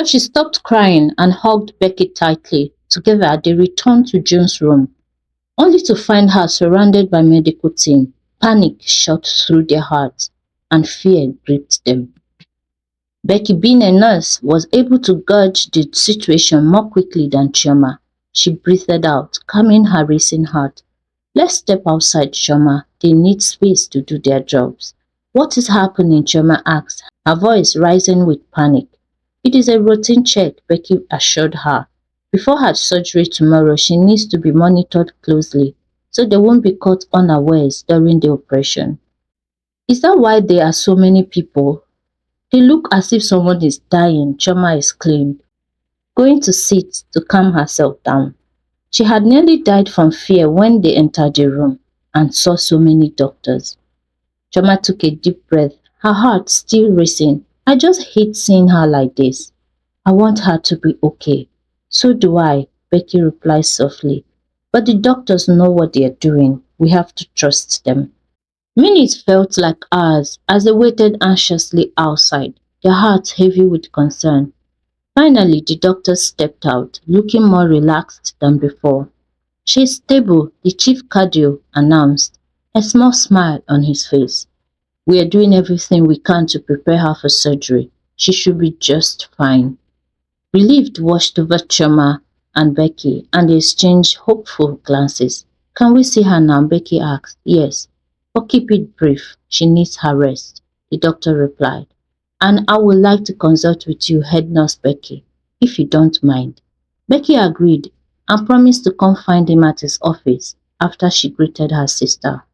So she stopped crying and hugged Becky tightly. Together, they returned to June's room, only to find her surrounded by medical team. Panic shot through their hearts, and fear gripped them. Becky, being a nurse, was able to gauge the situation more quickly than Chioma. She breathed out, calming her racing heart. "Let's step outside, Chioma. They need space to do their jobs." "What is happening?" Chioma asked, her voice rising with panic. "It is a routine check," Becky assured her. "Before her surgery tomorrow, she needs to be monitored closely so they won't be caught unawares during the operation." "Is that why there are so many people?" "They look as if someone is dying," Chioma exclaimed, going to sit to calm herself down. She had nearly died from fear when they entered the room and saw so many doctors. Chioma took a deep breath, her heart still racing. "I just hate seeing her like this. I want her to be okay." "So do I," Becky replied softly. "But the doctors know what they are doing. We have to trust them." Minutes felt like hours as they waited anxiously outside, their hearts heavy with concern. Finally, the doctor stepped out, looking more relaxed than before. "She's stable," the chief cardio announced, a small smile on his face. "We are doing everything we can to prepare her for surgery. She should be just fine." Relief washed over Choma and Becky, and they exchanged hopeful glances. "Can we see her now?" Becky asked. "Yes, but keep it brief. She needs her rest," the doctor replied. "And I would like to consult with you, head nurse Becky, if you don't mind." Becky agreed and promised to come find him at his office after she greeted her sister.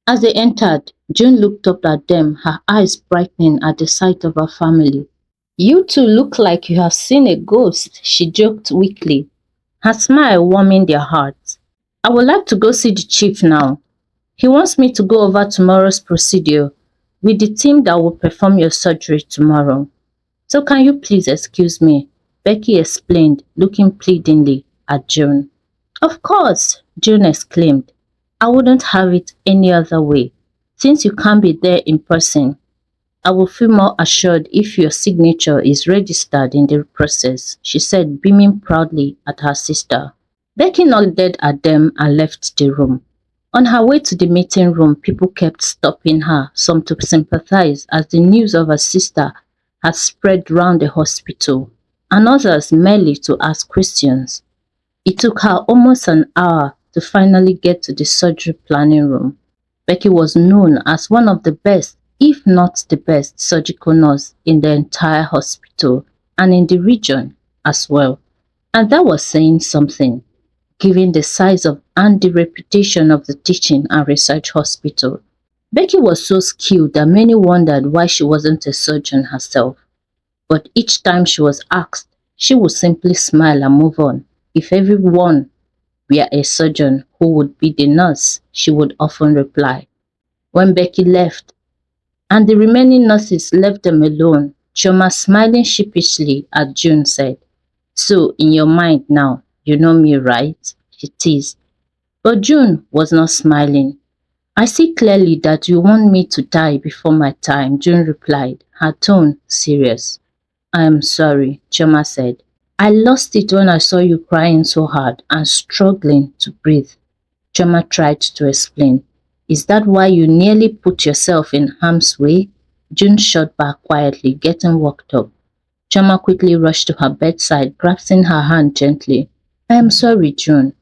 As they entered, June looked up at them, her eyes brightening at the sight of her family. "You two look like you have seen a ghost," she joked weakly, her smile warming their hearts. "I would like to go see the chief now. He wants me to go over tomorrow's procedure with the team that will perform your surgery tomorrow. So can you please excuse me?" Becky explained, looking pleadingly at June. "Of course," June exclaimed. "I wouldn't have it any other way. Since you can't be there in person, I will feel more assured if your signature is registered in the process," she said, beaming proudly at her sister. Becky nodded at them and left the room. On her way to the meeting room, people kept stopping her, some to sympathize as the news of her sister had spread round the hospital, and others merely to ask questions. It took her almost an hour to finally get to the surgery planning room. Becky was known as one of the best, if not the best, surgical nurse in the entire hospital and in the region as well. And that was saying something, given the size of and the reputation of the teaching and research hospital. Becky was so skilled that many wondered why she wasn't a surgeon herself. But each time she was asked, she would simply smile and move on. "If everyone were a surgeon, who would be the nurse?" she would often reply. When Becky left, and the remaining nurses left them alone, Chioma, smiling sheepishly at June, said, "So, in your mind now, you know me, right?" she teased. But June was not smiling. "I see clearly that you want me to die before my time," June replied, her tone serious. "I am sorry," Chioma said. "I lost it when I saw you crying so hard and struggling to breathe." Chioma tried to explain. "Is that why you nearly put yourself in harm's way?" June shot back quietly, getting worked up. Chioma quickly rushed to her bedside, grasping her hand gently. "I am sorry, June.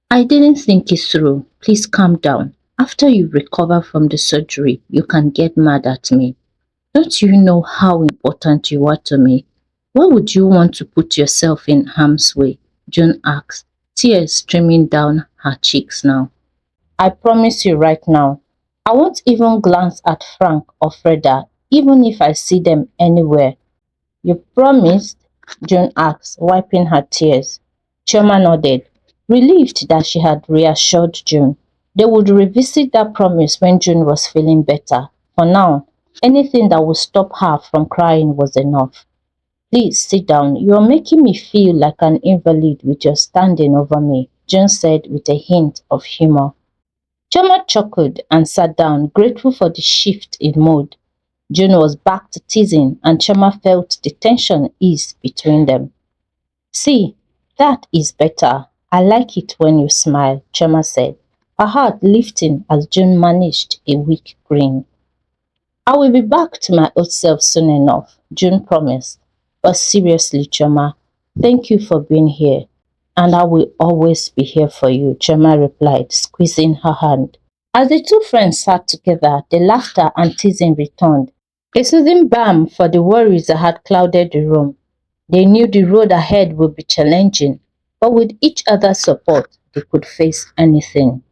I didn't think it through. Please calm down. After you recover from the surgery, you can get mad at me. Don't you know how important you are to me? Why would you want to put yourself in harm's way?" June asked, tears streaming down her cheeks now. "I promise you right now, I won't even glance at Frank or Freda, even if I see them anywhere." "You promised?" June asked, wiping her tears. Chioma nodded, relieved that she had reassured June. They would revisit that promise when June was feeling better. For now, anything that would stop her from crying was enough. "Please sit down. You are making me feel like an invalid with your standing over me," June said with a hint of humor. Chioma chuckled and sat down, grateful for the shift in mood. June was back to teasing, and Choma felt the tension ease between them. See, that is better. I like it when you smile, Choma said, her heart lifting as June managed a weak grin. I will be back to my old self soon enough, June promised. But seriously, Choma, thank you for being here. And I will always be here for you, Choma replied, squeezing her hand. As the two friends sat together, the laughter and teasing returned, a soothing balm for the worries that had clouded the room. They knew the road ahead would be challenging, but with each other's support, they could face anything.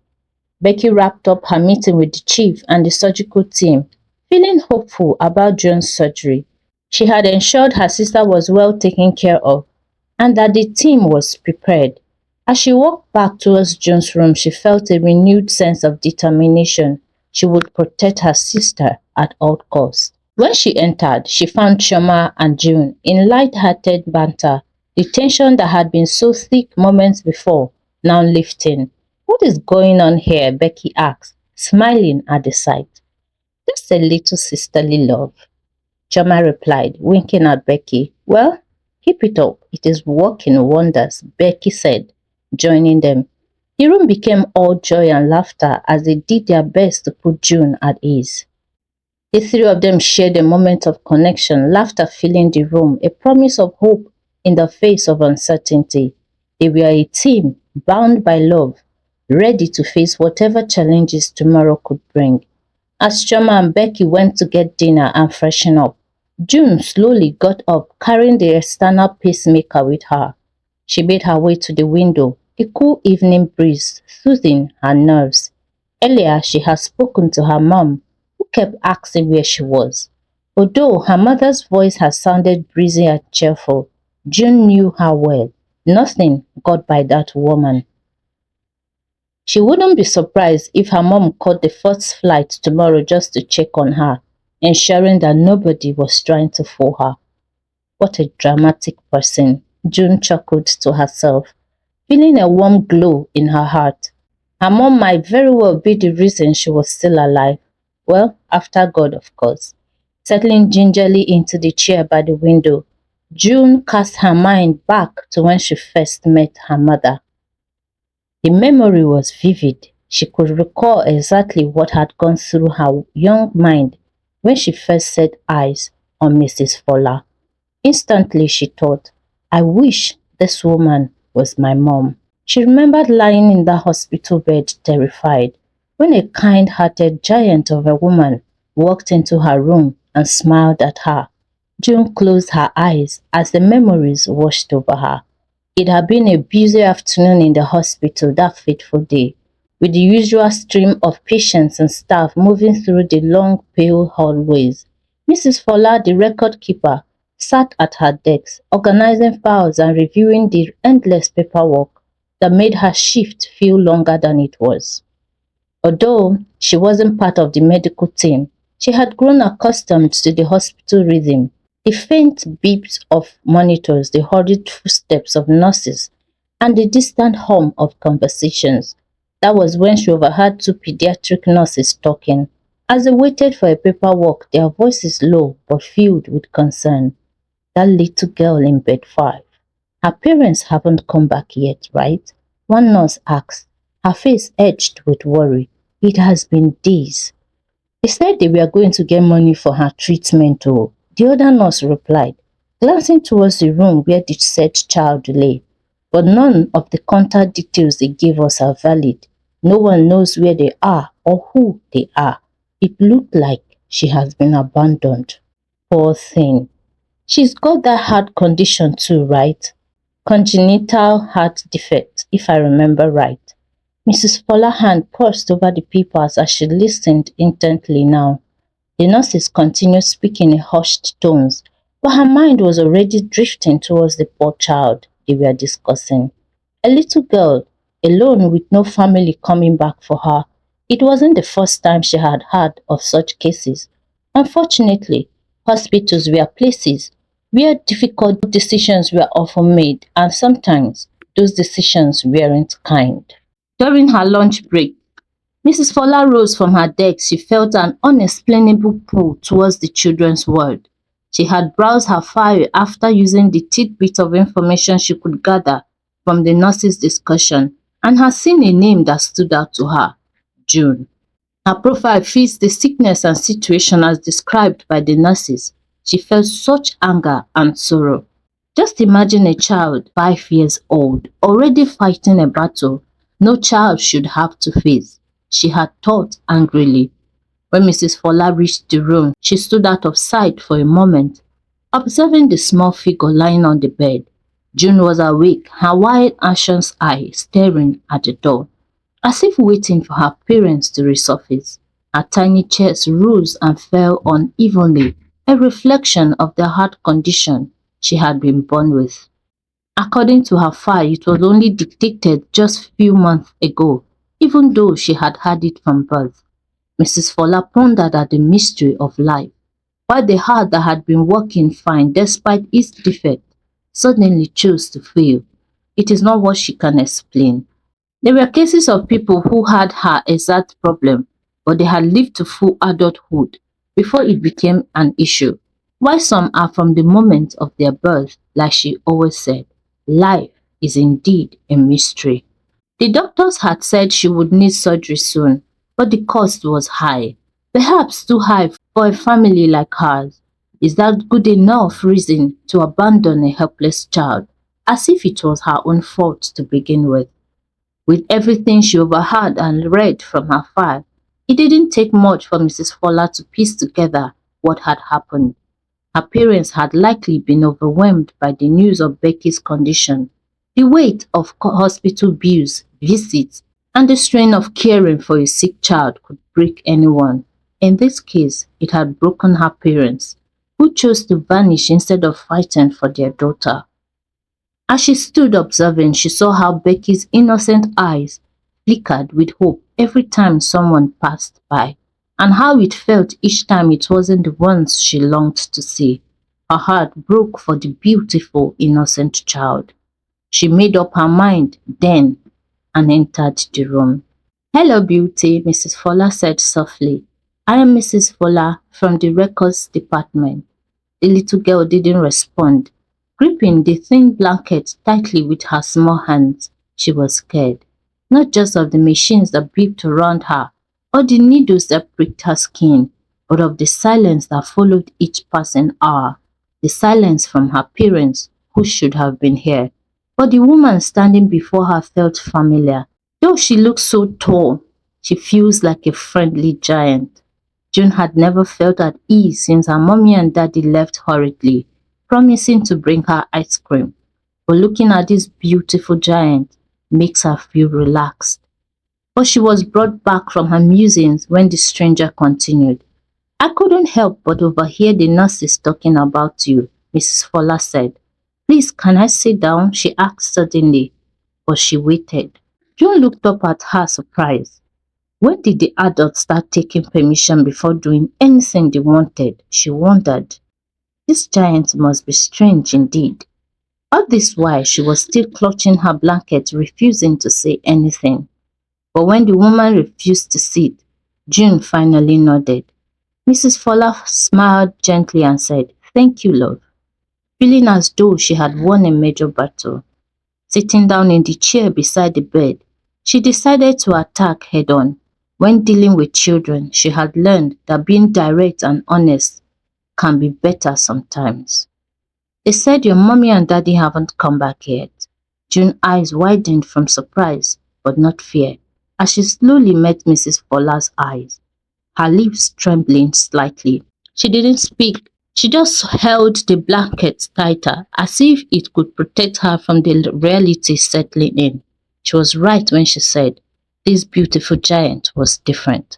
Becky wrapped up her meeting with the chief and the surgical team, feeling hopeful about Joan's surgery. She had ensured her sister was well taken care of and that the team was prepared. As she walked back towards Joan's room, she felt a renewed sense of determination. She would protect her sister at all costs. When she entered, she found Shoma and June in light-hearted banter, the tension that had been so thick moments before now lifting. What is going on here? Becky asked, smiling at the sight. Just a little sisterly love, Choma replied, winking at Becky. Well, keep it up. It is working wonders, Becky said, joining them. The room became all joy and laughter as they did their best to put June at ease. The three of them shared a moment of connection, laughter filling the room, a promise of hope in the face of uncertainty. They were a team bound by love, ready to face whatever challenges tomorrow could bring. As Choma and Becky went to get dinner and freshen up, June slowly got up, carrying the external pacemaker with her. She made her way to the window, the cool evening breeze soothing her nerves. Earlier, she had spoken to her mom, who kept asking where she was. Although her mother's voice had sounded breezy and cheerful, June knew her well. Nothing got by that woman. She wouldn't be surprised if her mom caught the first flight tomorrow just to check on her, ensuring that nobody was trying to fool her. What a dramatic person, June chuckled to herself, feeling a warm glow in her heart. Her mom might very well be the reason she was still alive. Well, after God, of course. Settling gingerly into the chair by the window, June cast her mind back to when she first met her mother. The memory was vivid. She could recall exactly what had gone through her young mind when she first set eyes on Mrs. Fowler. Instantly she thought, I wish this woman was my mom. She remembered lying in the hospital bed terrified when a kind-hearted giant of a woman walked into her room and smiled at her. June closed her eyes as the memories washed over her. It had been a busy afternoon in the hospital that fateful day, with the usual stream of patients and staff moving through the long, pale hallways. Mrs. Fowler, the record keeper, sat at her desk, organizing files and reviewing the endless paperwork that made her shift feel longer than it was. Although she wasn't part of the medical team, she had grown accustomed to the hospital rhythm, the faint beeps of monitors, the hurried footsteps of nurses, and the distant hum of conversations. That was when she overheard two pediatric nurses talking. As they waited for a paperwork, their voices low but filled with concern. That little girl in bed 5. Her parents haven't come back yet, right? One nurse asked, her face edged with worry. It has been days. They said they were going to get money for her treatment, oh. The other nurse replied, glancing towards the room where the said child lay. But none of the contact details they gave us are valid. No one knows where they are or who they are. It looked like she has been abandoned. Poor thing. She's got that heart condition too, right? Congenital heart defect, if I remember right. Mrs. Fowler's hand paused over the papers as she listened intently now. The nurses continued speaking in hushed tones, but her mind was already drifting towards the poor child they were discussing. A little girl, alone with no family coming back for her. It wasn't the first time she had heard of such cases. Unfortunately, hospitals were places where difficult decisions were often made, and sometimes those decisions weren't kind. During her lunch break, Mrs. Fola rose from her desk. She felt an unexplainable pull towards the children's world. She had browsed her file after using the tidbit of information she could gather from the nurses' discussion and had seen a name that stood out to her: June. Her profile fits the sickness and situation as described by the nurses. She felt such anger and sorrow. Just imagine a child 5 years old already fighting a battle no child should have to face, she had thought angrily. When Mrs. Fola reached the room, she stood out of sight for a moment, observing the small figure lying on the bed. June was awake, her wide anxious eyes staring at the door, as if waiting for her parents to resurface. Her tiny chest rose and fell unevenly, a reflection of the heart condition she had been born with. According to her file, it was only detected just few months ago, even though she had had it from birth. Mrs. Fola pondered at the mystery of life, why the heart that had been working fine despite its defect suddenly chose to fail. It is not what she can explain. There were cases of people who had her exact problem, but they had lived to full adulthood before it became an issue. While some are from the moment of their birth, like she always said, life is indeed a mystery. The doctors had said she would need surgery soon, but the cost was high, perhaps too high for a family like hers. Is that good enough reason to abandon a helpless child, as if it was her own fault to begin with? With everything she overheard and read from her file, it didn't take much for Mrs. Fowler to piece together what had happened. Her parents had likely been overwhelmed by the news of Becky's condition. The weight of hospital bills, visits, and the strain of caring for a sick child could break anyone. In this case, it had broken her parents, who chose to vanish instead of fighting for their daughter. As she stood observing, she saw how Becky's innocent eyes flickered with hope every time someone passed by, and how it felt each time it wasn't the ones she longed to see. Her heart broke for the beautiful, innocent child. She made up her mind then and entered the room. "Hello, beauty," Mrs. Fowler said softly. "I am Mrs. Fowler from the records department." The little girl didn't respond. Gripping the thin blanket tightly with her small hands, she was scared, not just of the machines that beeped around her or the needles that pricked her skin, but of the silence that followed each passing hour, the silence from her parents who should have been here. But the woman standing before her felt familiar. Though she looked so tall, she feels like a friendly giant. June had never felt at ease since her mommy and daddy left hurriedly, promising to bring her ice cream. But looking at this beautiful giant makes her feel relaxed. But she was brought back from her musings when the stranger continued. "I couldn't help but overhear the nurses talking about you," Mrs. Fowler said. "Please, can I sit down?" she asked suddenly, but she waited. June looked up at her surprised. When did the adults start taking permission before doing anything they wanted? She wondered. This giant must be strange indeed. All this while she was still clutching her blanket, refusing to say anything. But when the woman refused to sit, June finally nodded. Mrs. Fowler smiled gently and said, "Thank you, love," feeling as though she had won a major battle. Sitting down in the chair beside the bed, she decided to attack head-on. When dealing with children, she had learned that being direct and honest can be better sometimes. "They said your mommy and daddy haven't come back yet." June's eyes widened from surprise, but not fear, as she slowly met Mrs. Fowler's eyes, her lips trembling slightly. She didn't speak. She just held the blanket tighter, as if it could protect her from the reality settling in. She was right when she said this beautiful giant was different.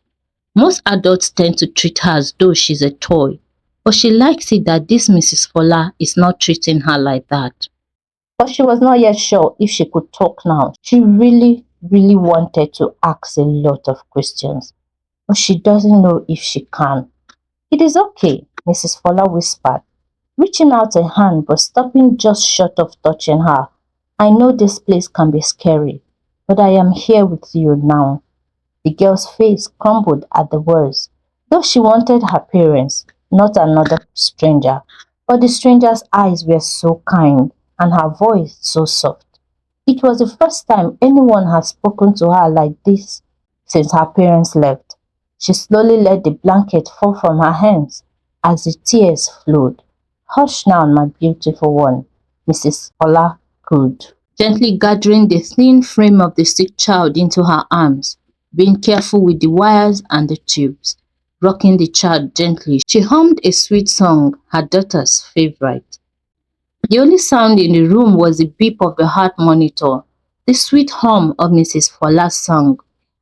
Most adults tend to treat her as though she's a toy, but she likes it that this Mrs. Fowler is not treating her like that. But she was not yet sure if she could talk now. She really wanted to ask a lot of questions, but she doesn't know if she can. "It is okay," Mrs. Fowler whispered, reaching out a hand but stopping just short of touching her. "I know this place can be scary, but I am here with you now." The girl's face crumbled at the words, though she wanted her parents, not another stranger. But the stranger's eyes were so kind and her voice so soft. It was the first time anyone had spoken to her like this since her parents left. She slowly let the blanket fall from her hands as the tears flowed. Hush now, my beautiful one, Mrs. Ola cooed, gently gathering the thin frame of the sick child into her arms, being careful with the wires and the tubes. Rocking the child gently, she hummed a sweet song, her daughter's favorite. The only sound in the room was the beep of the heart monitor, the sweet hum of Mrs. Fola's song,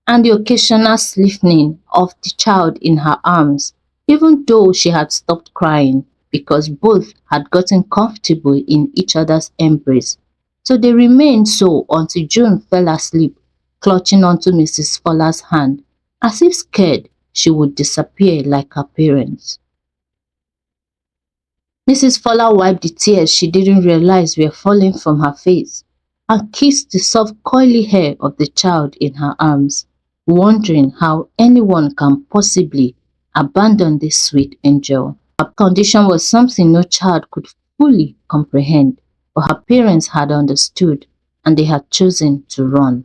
and the occasional sniffling of the child in her arms, even though she had stopped crying because both had gotten comfortable in each other's embrace. So they remained so until June fell asleep, clutching onto Mrs. Fola's hand, as if scared she would disappear like her parents. Mrs. Fowler wiped the tears she didn't realize were falling from her face and kissed the soft coily hair of the child in her arms, wondering how anyone can possibly abandon this sweet angel. Her condition was something no child could fully comprehend, but her parents had understood and they had chosen to run.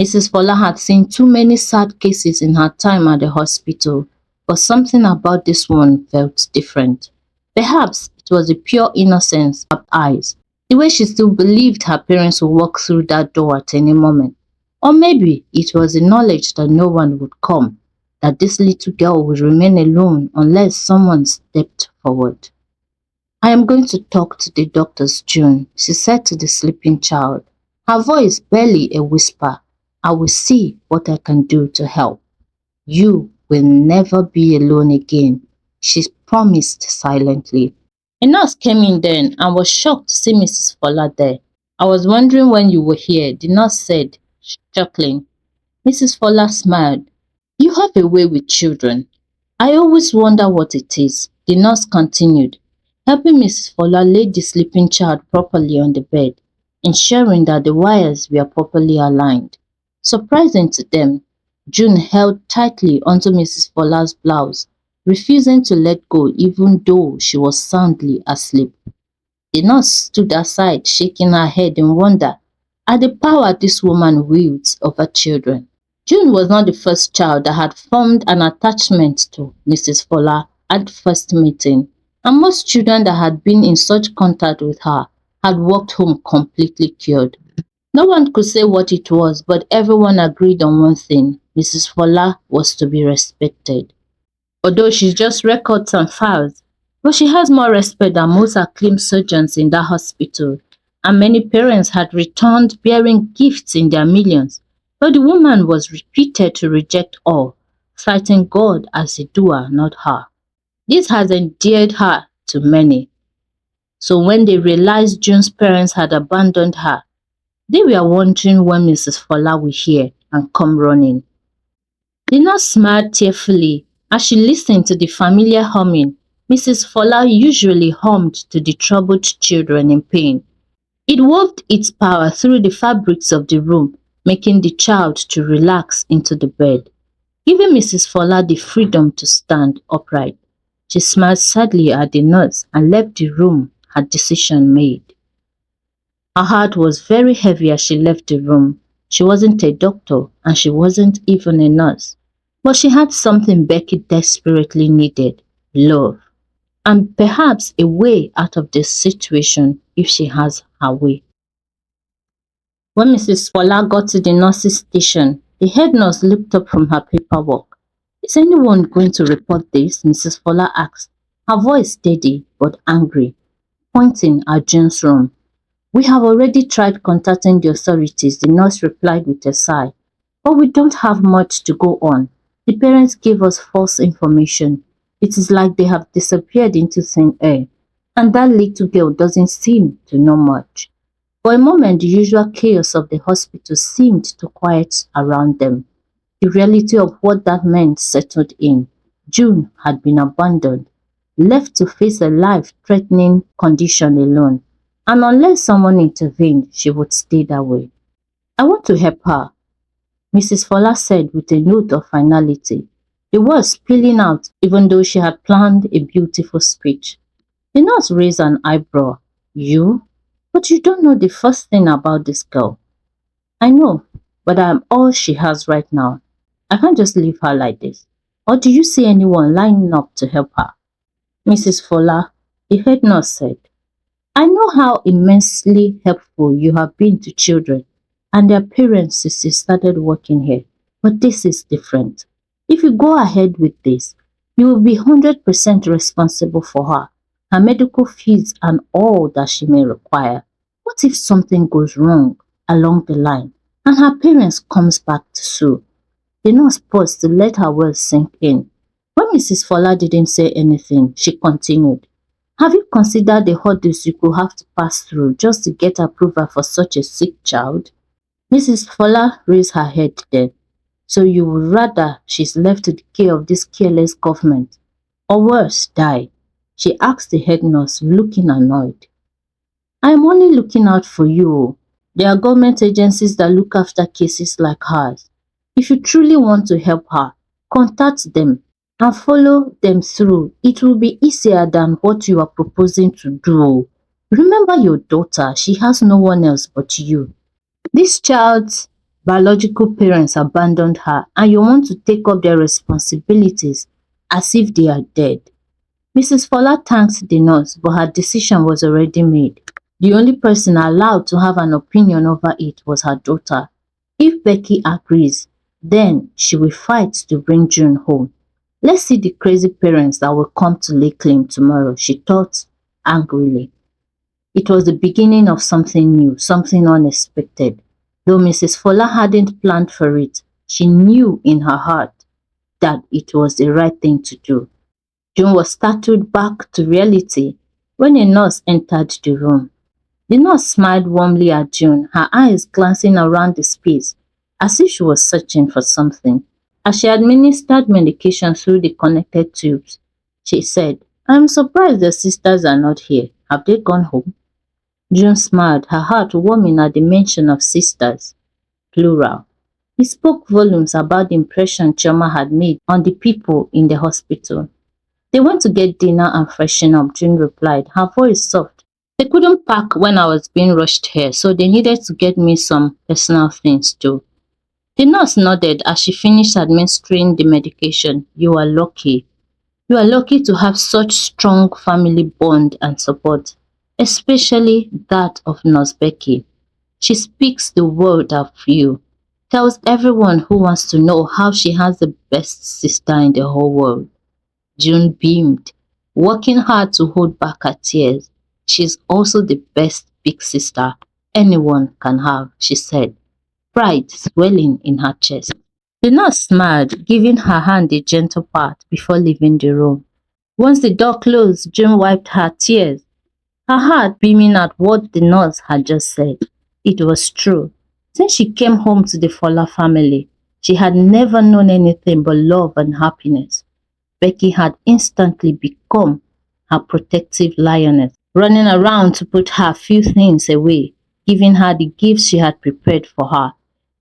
Mrs. Fowler had seen too many sad cases in her time at the hospital, but something about this one felt different. Perhaps it was the pure innocence of her eyes, the way she still believed her parents would walk through that door at any moment. Or maybe it was the knowledge that no one would come, that this little girl would remain alone unless someone stepped forward. I am going to talk to the doctors, June, she said to the sleeping child, her voice barely a whisper. I will see what I can do to help. You will never be alone again, she promised silently. A nurse came in then and was shocked to see Mrs. Fowler there. I was wondering when you were here, the nurse said, chuckling. Mrs. Fowler smiled. You have a way with children. I always wonder what it is, the nurse continued, helping Mrs. Fowler lay the sleeping child properly on the bed, ensuring that the wires were properly aligned. Surprising to them, June held tightly onto Mrs. Fowler's blouse, refusing to let go even though she was soundly asleep. The nurse stood aside, shaking her head in wonder at the power this woman wields over children. June was not the first child that had formed an attachment to Mrs. Fowler at first meeting, and most children that had been in such contact with her had walked home completely cured. No one could say what it was, but everyone agreed on one thing: Mrs. Fowler was to be respected. Although she just records and files, but she has more respect than most acclaimed surgeons in that hospital, and many parents had returned bearing gifts in their millions. But the woman was repeated to reject all, citing God as the doer, not her. This has endeared her to many. So when they realized June's parents had abandoned her, they were wondering when Mrs. Fowler would hear and come running. The nurse smiled tearfully as she listened to the familiar humming Mrs. Fowler usually hummed to the troubled children in pain. It wove its power through the fabrics of the room, making the child to relax into the bed, giving Mrs. Fowler the freedom to stand upright. She smiled sadly at the nurse and left the room, her decision made. Her heart was very heavy as she left the room. She wasn't a doctor and she wasn't even a nurse. But she had something Becky desperately needed: love. And perhaps a way out of this situation if she has her way. When Mrs. Fowler got to the nurse's station, the head nurse looked up from her paperwork. Is anyone going to report this? Mrs. Fowler asked, her voice steady but angry, pointing at June's room. We have already tried contacting the authorities, the nurse replied with a sigh. But we don't have much to go on. The parents gave us false information. It is like they have disappeared into thin air. And that little girl doesn't seem to know much. For a moment, the usual chaos of the hospital seemed to quiet around them. The reality of what that meant settled in. June had been abandoned, left to face a life-threatening condition alone. And unless someone intervened, she would stay that way. I want to help her. Mrs. Fola said with a note of finality, the words spilling out even though she had planned a beautiful speech. The nurse raised an eyebrow. You? But you don't know the first thing about this girl. I know, but I'm all she has right now. I can't just leave her like this. Or do you see anyone lining up to help her? Mrs. Fola, the head nurse said, I know how immensely helpful you have been to children and their parents since you started working here. But this is different. If you go ahead with this, you will be 100% responsible for her medical fees and all that she may require. What if something goes wrong along the line and her parents comes back to sue? The nurse paused to let her words sink in. When Mrs. Fola didn't say anything, she continued. Have you considered the hurdles you could have to pass through just to get approval for such a sick child? Mrs. Fola raised her head then. So you would rather she's left to the care of this careless government, or worse, die? She asked the head nurse, looking annoyed. I am only looking out for you. There are government agencies that look after cases like hers. If you truly want to help her, contact them and follow them through. It will be easier than what you are proposing to do. Remember your daughter, she has no one else but you. This child's biological parents abandoned her and you want to take up their responsibilities as if they are dead. Mrs. Fola thanked the nurse, but her decision was already made. The only person allowed to have an opinion over it was her daughter. If Becky agrees, then she will fight to bring June home. Let's see the crazy parents that will come to lay claim tomorrow, she thought angrily. It was the beginning of something new, something unexpected. Though Mrs. Fola hadn't planned for it, she knew in her heart that it was the right thing to do. June was startled back to reality when a nurse entered the room. The nurse smiled warmly at June, her eyes glancing around the space as if she was searching for something. As she administered medication through the connected tubes, she said, I'm surprised the sisters are not here. Have they gone home? June smiled, her heart warming at the mention of sisters, plural. He spoke volumes about the impression Chioma had made on the people in the hospital. They went to get dinner and freshen up, June replied, her voice soft. They couldn't pack when I was being rushed here, so they needed to get me some personal things too. The nurse nodded as she finished administering the medication. You are lucky. You are lucky to have such strong family bond and support, especially that of Nurse Becky. She speaks the world of you, tells everyone who wants to know how she has the best sister in the whole world. June beamed, working hard to hold back her tears. She's also the best big sister anyone can have, she said, pride swelling in her chest. The nurse smiled, giving her hand a gentle pat before leaving the room. Once the door closed, June wiped her tears, her heart beaming at what the nurse had just said. It was true. Since she came home to the Fola family, she had never known anything but love and happiness. Becky had instantly become her protective lioness, running around to put her few things away, giving her the gifts she had prepared for her.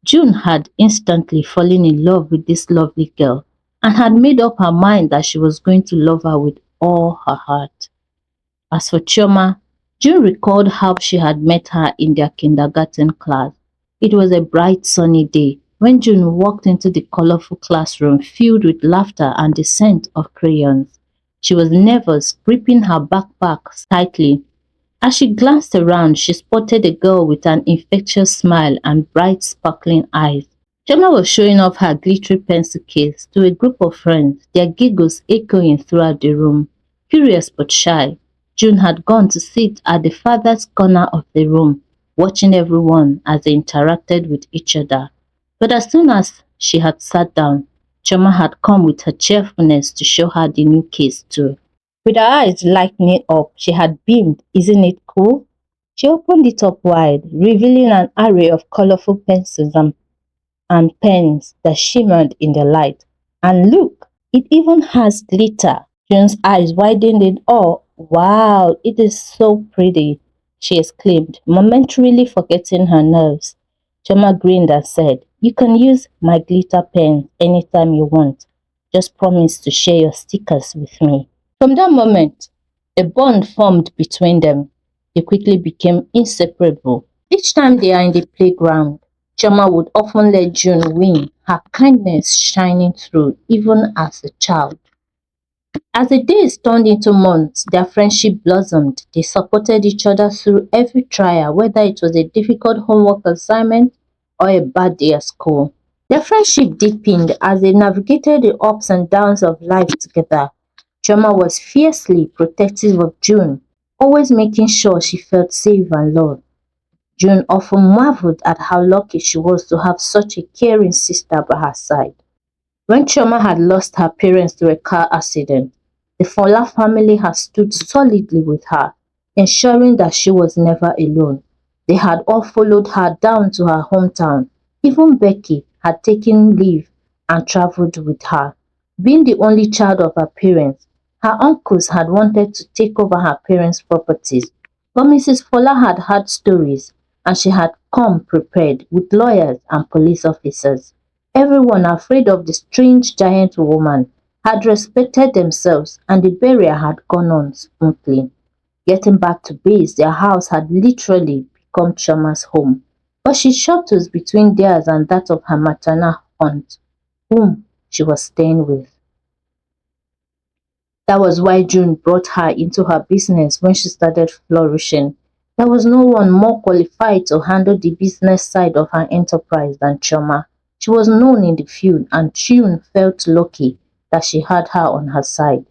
June had instantly fallen in love with this lovely girl and had made up her mind that she was going to love her with all her heart. As for Chioma, June recalled how she had met her in their kindergarten class. It was a bright sunny day when June walked into the colorful classroom filled with laughter and the scent of crayons. She was nervous, gripping her backpack tightly. As she glanced around, she spotted a girl with an infectious smile and bright sparkling eyes. Chioma was showing off her glittery pencil case to a group of friends, their giggles echoing throughout the room. Curious but shy, June had gone to sit at the farthest corner of the room, watching everyone as they interacted with each other. But as soon as she had sat down, Chioma had come with her cheerfulness to show her the new case too. With her eyes lighting up, she had beamed. Isn't it cool? She opened it up wide, revealing an array of colorful pencils and pens that shimmered in the light. And look, it even has glitter. June's eyes widened in awe. Wow, it is so pretty, she exclaimed, momentarily forgetting her nerves. Choma grinned and said, You can use my glitter pen anytime you want. Just promise to share your stickers with me. From that moment, a bond formed between them. They quickly became inseparable. Each time they are in the playground, Chioma would often let June win, her kindness shining through even as a child. As the days turned into months, their friendship blossomed. They supported each other through every trial, whether it was a difficult homework assignment or a bad day at school. Their friendship deepened as they navigated the ups and downs of life together. Chioma was fiercely protective of June, always making sure she felt safe and loved. June often marveled at how lucky she was to have such a caring sister by her side. When Chioma had lost her parents to a car accident, the Fola family had stood solidly with her, ensuring that she was never alone. They had all followed her down to her hometown. Even Becky had taken leave and traveled with her. Being the only child of her parents, her uncles had wanted to take over her parents' properties. But Mrs. Fola had heard stories and she had come prepared with lawyers and police officers. Everyone, afraid of the strange giant woman, had respected themselves and the burial had gone on smoothly. Getting back to base, their house had literally become Chioma's home, but she shuttles between theirs and that of her maternal aunt, whom she was staying with. That was why June brought her into her business when she started flourishing. There was no one more qualified to handle the business side of her enterprise than Chioma. She was known in the field and June felt lucky that she had her on her side.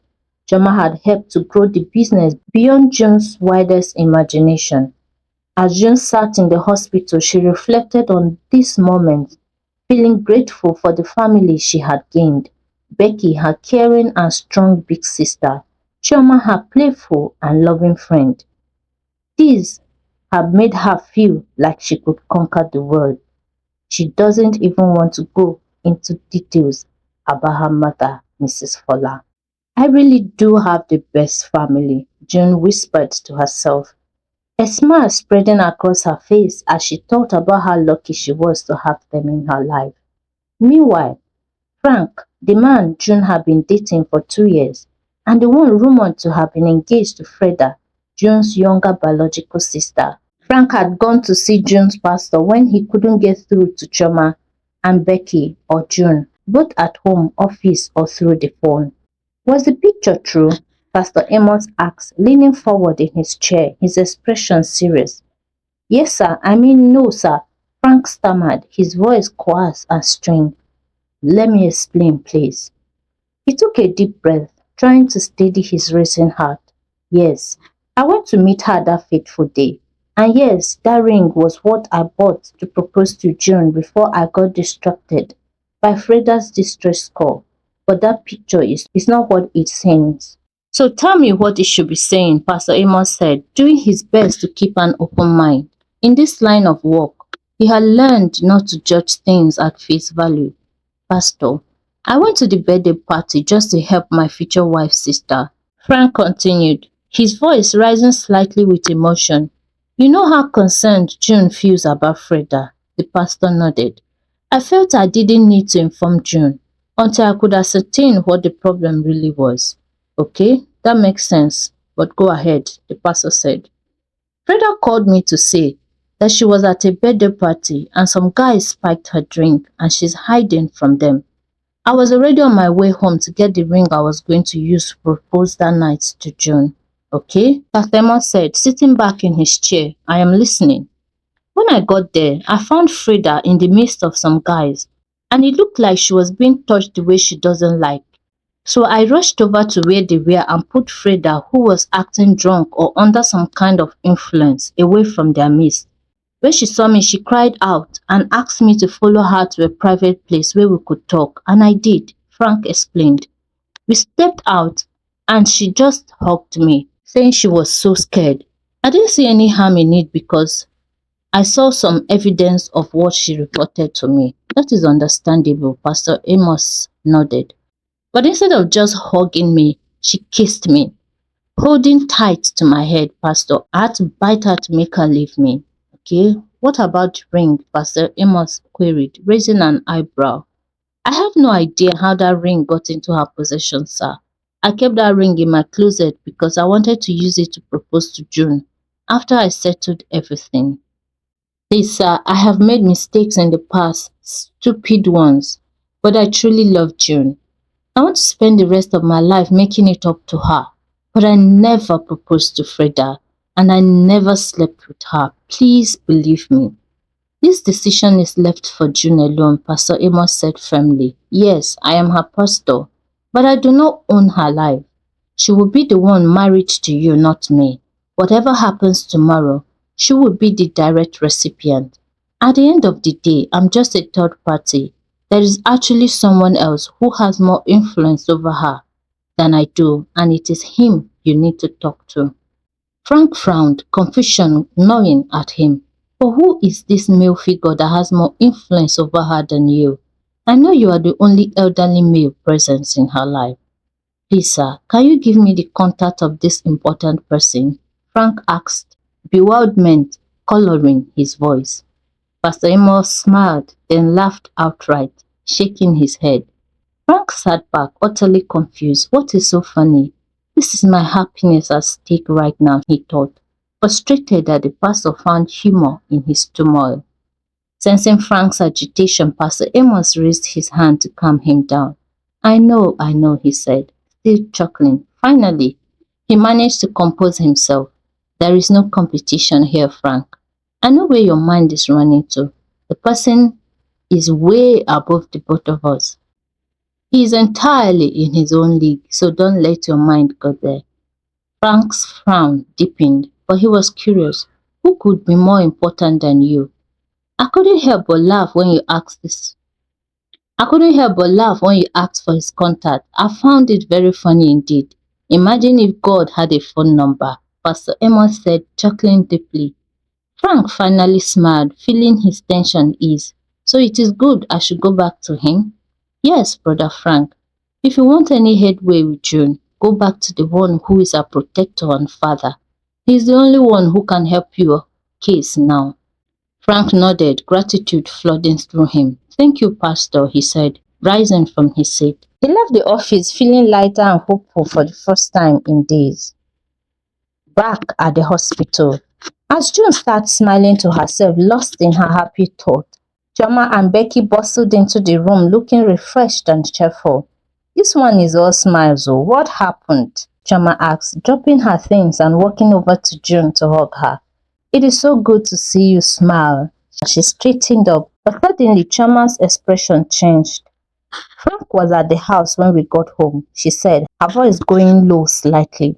Chioma had helped to grow the business beyond June's wildest imagination. As June sat in the hospital, she reflected on this moment, feeling grateful for the family she had gained. Becky, her caring and strong big sister, Chioma, her playful and loving friend. These had made her feel like she could conquer the world. She doesn't even want to go into details about her mother, Mrs. Fola. I really do have the best family, June whispered to herself, a smile spreading across her face as she thought about how lucky she was to have them in her life. Meanwhile, Frank, the man June had been dating for 2 years, and the one rumored to have been engaged to Freda, June's younger biological sister. Frank had gone to see June's pastor when he couldn't get through to Choma and Becky or June, both at home, office, or through the phone. Was the picture true? Pastor Amos asked, leaning forward in his chair, his expression serious. Yes, sir. I mean, no, sir. Frank stammered, his voice coarse and strained. Let me explain, please. He took a deep breath, trying to steady his racing heart. Yes, I went to meet her that fateful day. And yes, that ring was what I bought to propose to June before I got distracted by Freda's distress call. But that picture is not what it seems. So tell me what it should be saying, Pastor Amos said, doing his best to keep an open mind. In this line of work, he had learned not to judge things at face value. Pastor, I went to the birthday party just to help my future wife's sister. Frank continued, his voice rising slightly with emotion. You know how concerned June feels about Freda. The pastor nodded. I felt I didn't need to inform June until I could ascertain what the problem really was. Okay, that makes sense, but go ahead, the pastor said. Freda called me to say that she was at a birthday party and some guys spiked her drink and she's hiding from them. I was already on my way home to get the ring I was going to use to propose that night to June. Okay, Pastor said, sitting back in his chair. I am listening. When I got there, I found Freda in the midst of some guys, and it looked like she was being touched the way she doesn't like. So I rushed over to where they were and put Freda, who was acting drunk or under some kind of influence, away from their midst. When she saw me, she cried out and asked me to follow her to a private place where we could talk, and I did, Frank explained. We stepped out and she just hugged me, saying she was so scared. I didn't see any harm in it because I saw some evidence of what she reported to me. That is understandable, Pastor Amos nodded. But instead of just hugging me, she kissed me, holding tight to my head, Pastor. I had to bite her to make her leave me. Okay? What about the ring? Pastor Amos queried, raising an eyebrow. I have no idea how that ring got into her possession, sir. I kept that ring in my closet because I wanted to use it to propose to June after I settled everything. Please, sir, I have made mistakes in the past, stupid ones, but I truly love June. I want to spend the rest of my life making it up to her. But I never proposed to Freda, and I never slept with her. Please believe me. This decision is left for June alone, Pastor Amos said firmly. Yes, I am her pastor, but I do not own her life. She will be the one married to you, not me. Whatever happens tomorrow, she will be the direct recipient. At the end of the day, I'm just a third party. There is actually someone else who has more influence over her than I do, and it is him you need to talk to. Frank frowned, confusion gnawing at him. But who is this male figure that has more influence over her than you? I know you are the only elderly male presence in her life. Please, sir, can you give me the contact of this important person? Frank asked, bewilderment coloring his voice. Pastor Amos smiled, then laughed outright, shaking his head. Frank sat back, utterly confused. What is so funny? This is my happiness at stake right now, he thought, frustrated that the pastor found humor in his turmoil. Sensing Frank's agitation, Pastor Amos raised his hand to calm him down. I know, he said, still chuckling. Finally, he managed to compose himself. There is no competition here, Frank. I know where your mind is running to. The person is way above the both of us. He is entirely in his own league, so don't let your mind go there. Frank's frown deepened, but he was curious. Who could be more important than you? I couldn't help but laugh when you asked this. I couldn't help but laugh when you asked for his contact. I found it very funny indeed. Imagine if God had a phone number, Pastor Amos said, chuckling deeply. Frank finally smiled, feeling his tension ease. So it is good I should go back to him? Yes, brother Frank. If you want any headway with June, go back to the one who is our protector and father. He is the only one who can help your case now. Frank nodded, gratitude flooding through him. Thank you, Pastor, he said, rising from his seat. He left the office feeling lighter and hopeful for the first time in days. Back at the hospital, as June sat smiling to herself, lost in her happy thought, Choma and Becky bustled into the room looking refreshed and cheerful. This one is all smiles, oh, what happened? Choma asked, dropping her things and walking over to June to hug her. It is so good to see you smile. She straightened up, but suddenly Choma's expression changed. Frank was at the house when we got home, she said, her voice going low slightly.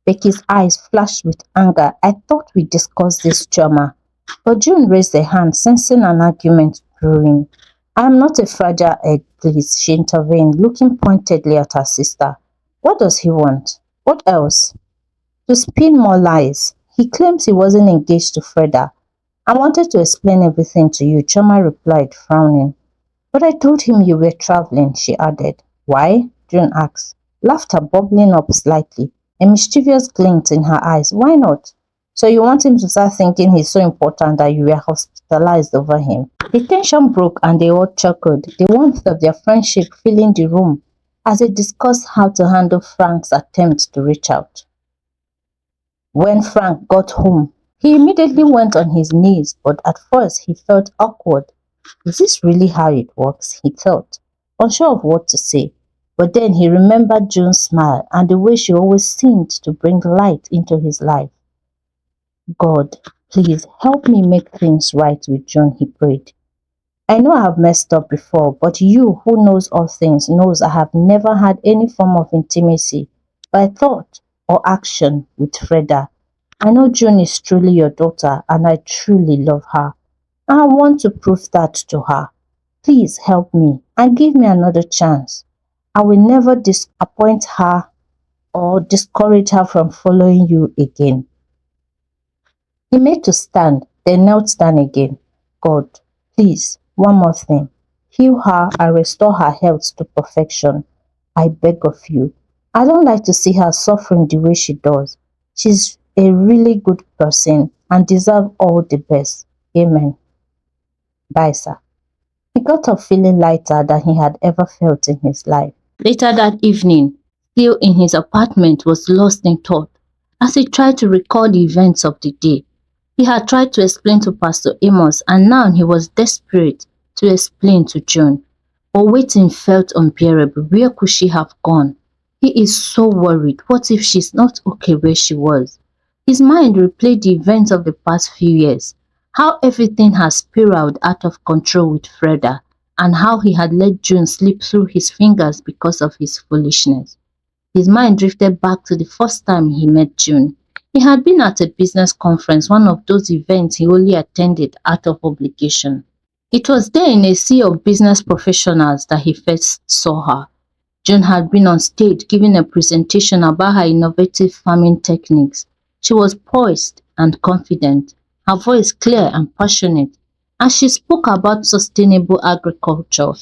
Becky's eyes flashed with anger. I thought we discussed this, Choma. But June raised a hand, sensing an argument brewing. I am not a fragile egg, please, she intervened, looking pointedly at her sister. What does he want? What else? To spin more lies. He claims he wasn't engaged to Freda. I wanted to explain everything to you, Choma replied, frowning. But I told him you were traveling, she added. Why? June asked, laughter bubbling up slightly, a mischievous glint in her eyes. Why not? So you want him to start thinking he's so important that you were hospitalized over him. The tension broke and they all chuckled, the warmth of their friendship filling the room as they discussed how to handle Frank's attempt to reach out. When Frank got home, he immediately went on his knees, but at first he felt awkward. Is this really how it works? He thought, unsure of what to say. But then he remembered June's smile and the way she always seemed to bring light into his life. God, please help me make things right with June, he prayed. I know I have messed up before, but you who knows all things knows I have never had any form of intimacy by thought or action with Freda. I know June is truly your daughter and I truly love her. I want to prove that to her. Please help me and give me another chance. I will never disappoint her or discourage her from following you again. He made to stand, then knelt down again. God, please, one more thing. Heal her and restore her health to perfection. I beg of you. I don't like to see her suffering the way she does. She's a really good person and deserves all the best. Amen. Bye, sir. He got up feeling lighter than he had ever felt in his life. Later that evening, still in his apartment, was lost in thought as he tried to recall the events of the day. He had tried to explain to Pastor Amos, and now he was desperate to explain to June. But waiting felt unbearable. Where could she have gone? He is so worried. What if she's not okay where she was? His mind replayed the events of the past few years, how everything had spiraled out of control with Freda, and how he had let June slip through his fingers because of his foolishness. His mind drifted back to the first time he met June. He had been at a business conference, one of those events he only attended out of obligation. It was there in a sea of business professionals that he first saw her. June had been on stage giving a presentation about her innovative farming techniques. She was poised and confident, her voice clear and passionate. As she spoke about sustainable agriculture,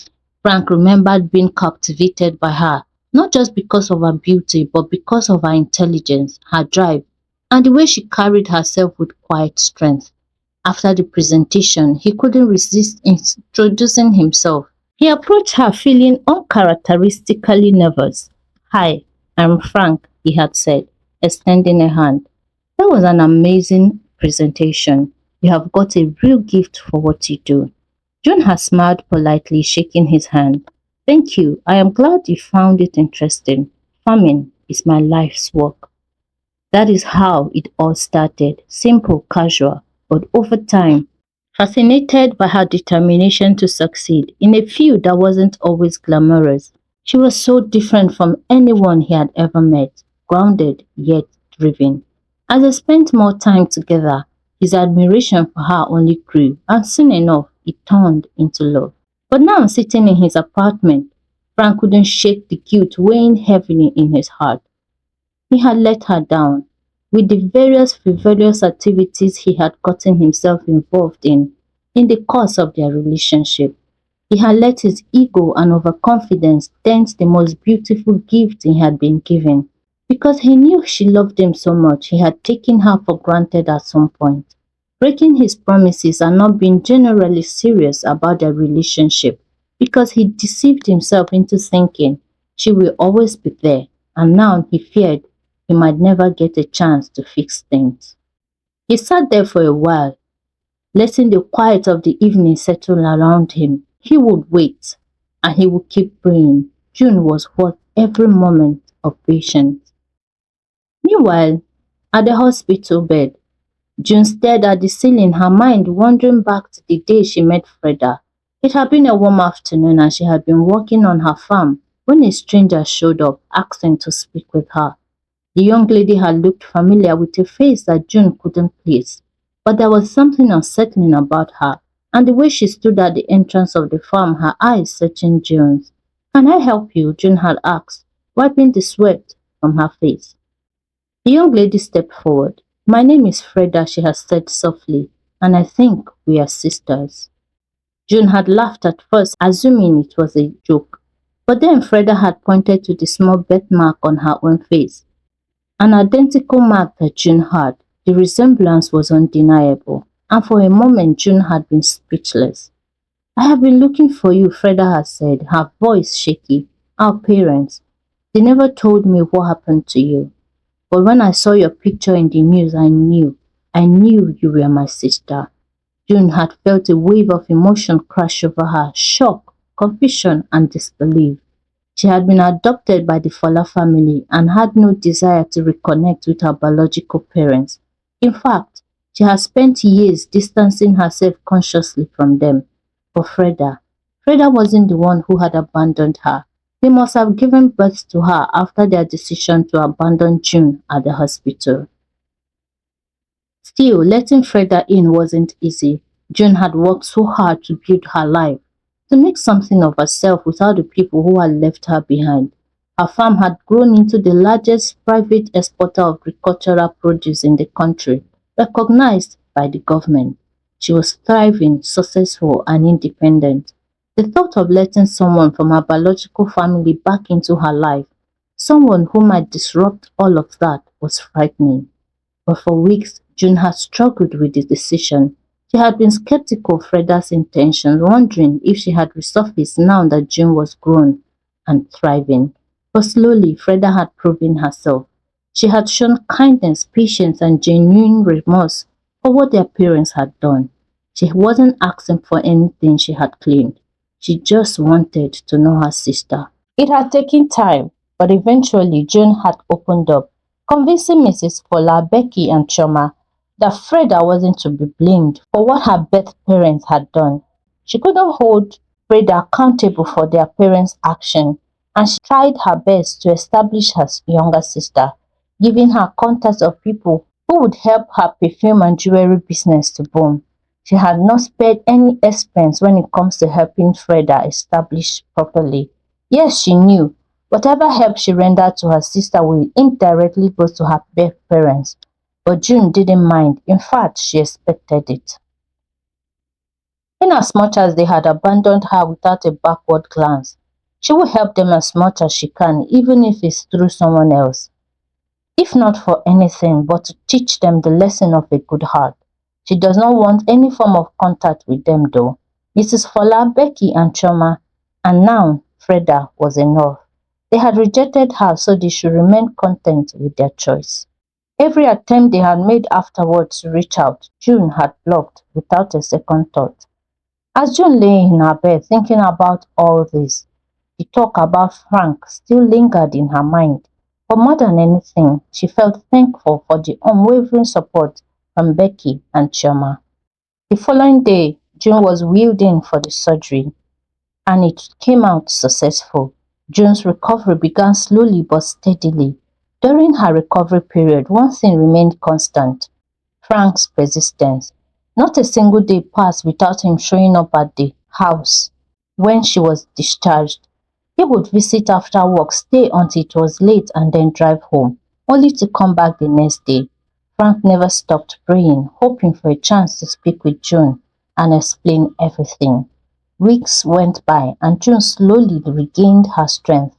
Frank remembered being captivated by her, not just because of her beauty, but because of her intelligence, her drive, and the way she carried herself with quiet strength. After the presentation, he couldn't resist introducing himself. He approached her feeling uncharacteristically nervous. "Hi, I'm Frank," he had said, extending a hand. "That was an amazing presentation. You have got a real gift for what you do." John had smiled politely, shaking his hand. "Thank you. I am glad you found it interesting. Farming is my life's work." That is how it all started, simple, casual, but over time, fascinated by her determination to succeed in a field that wasn't always glamorous. She was so different from anyone he had ever met, grounded yet driven. As they spent more time together, his admiration for her only grew, and soon enough it turned into love. But now, sitting in his apartment, Frank couldn't shake the guilt weighing heavily in his heart. He had let her down with the various frivolous activities he had gotten himself involved in the course of their relationship. He had let his ego and overconfidence dent the most beautiful gift he had been given. Because he knew she loved him so much, he had taken her for granted at some point, breaking his promises and not being generally serious about their relationship because he deceived himself into thinking she will always be there, and now he feared he might never get a chance to fix things. He sat there for a while, letting the quiet of the evening settle around him. He would wait, and he would keep praying. June was worth every moment of patience. Meanwhile, at the hospital bed, June stared at the ceiling, her mind wandering back to the day she met Freda. It had been a warm afternoon and she had been working on her farm when a stranger showed up, asking to speak with her. The young lady had looked familiar with a face that June couldn't place, but there was something unsettling about her, and the way she stood at the entrance of the farm, her eyes searching June's. "Can I help you?" June had asked, wiping the sweat from her face. The young lady stepped forward. "My name is Freda," she had said softly, "and I think we are sisters." June had laughed at first, assuming it was a joke, but then Freda had pointed to the small birthmark on her own face. An identical mark that June had. The resemblance was undeniable, and for a moment June had been speechless. "I have been looking for you," Freda had said, her voice shaky. "Our parents, they never told me what happened to you. But when I saw your picture in the news, I knew you were my sister." June had felt a wave of emotion crash over her, shock, confusion, and disbelief. She had been adopted by the Fola family and had no desire to reconnect with her biological parents. In fact, she had spent years distancing herself consciously from them. But Freda wasn't the one who had abandoned her. They must have given birth to her after their decision to abandon June at the hospital. Still, letting Freda in wasn't easy. June had worked so hard to build her life, to make something of herself without the people who had left her behind. Her farm had grown into the largest private exporter of agricultural produce in the country, recognized by the government. She was thriving, successful, and independent. The thought of letting someone from her biological family back into her life, someone who might disrupt all of that, was frightening. But for weeks, June had struggled with the decision. She had been skeptical of Freda's intentions, wondering if she had resurfaced now that June was grown and thriving. But slowly, Freda had proven herself. She had shown kindness, patience, and genuine remorse for what their parents had done. She wasn't asking for anything she had claimed. She just wanted to know her sister. It had taken time, but eventually June had opened up, convincing Mrs. Fola, Becky, and Choma that Freda wasn't to be blamed for what her birth parents had done. She couldn't hold Freda accountable for their parents' action, and she tried her best to establish her younger sister, giving her contacts of people who would help her perfume and jewelry business to boom. She had not spared any expense when it comes to helping Freda establish properly. Yes, she knew whatever help she rendered to her sister will indirectly go to her birth parents, but June didn't mind. In fact, she expected it. Inasmuch as they had abandoned her without a backward glance, she will help them as much as she can, even if it's through someone else. If not for anything but to teach them the lesson of a good heart. She does not want any form of contact with them though. Mrs. Fola, Becky, and Choma, and now Freda was enough. They had rejected her, so they should remain content with their choice. Every attempt they had made afterwards to reach out, June had blocked without a second thought. As June lay in her bed thinking about all this, the talk about Frank still lingered in her mind. But more than anything, she felt thankful for the unwavering support from Becky and Chioma. The following day, June was wheeled in for the surgery, and it came out successful. June's recovery began slowly but steadily. During her recovery period, one thing remained constant: Frank's persistence. Not a single day passed without him showing up at the house when she was discharged. He would visit after work, stay until it was late, and then drive home, only to come back the next day. Frank never stopped praying, hoping for a chance to speak with June and explain everything. Weeks went by, and June slowly regained her strength.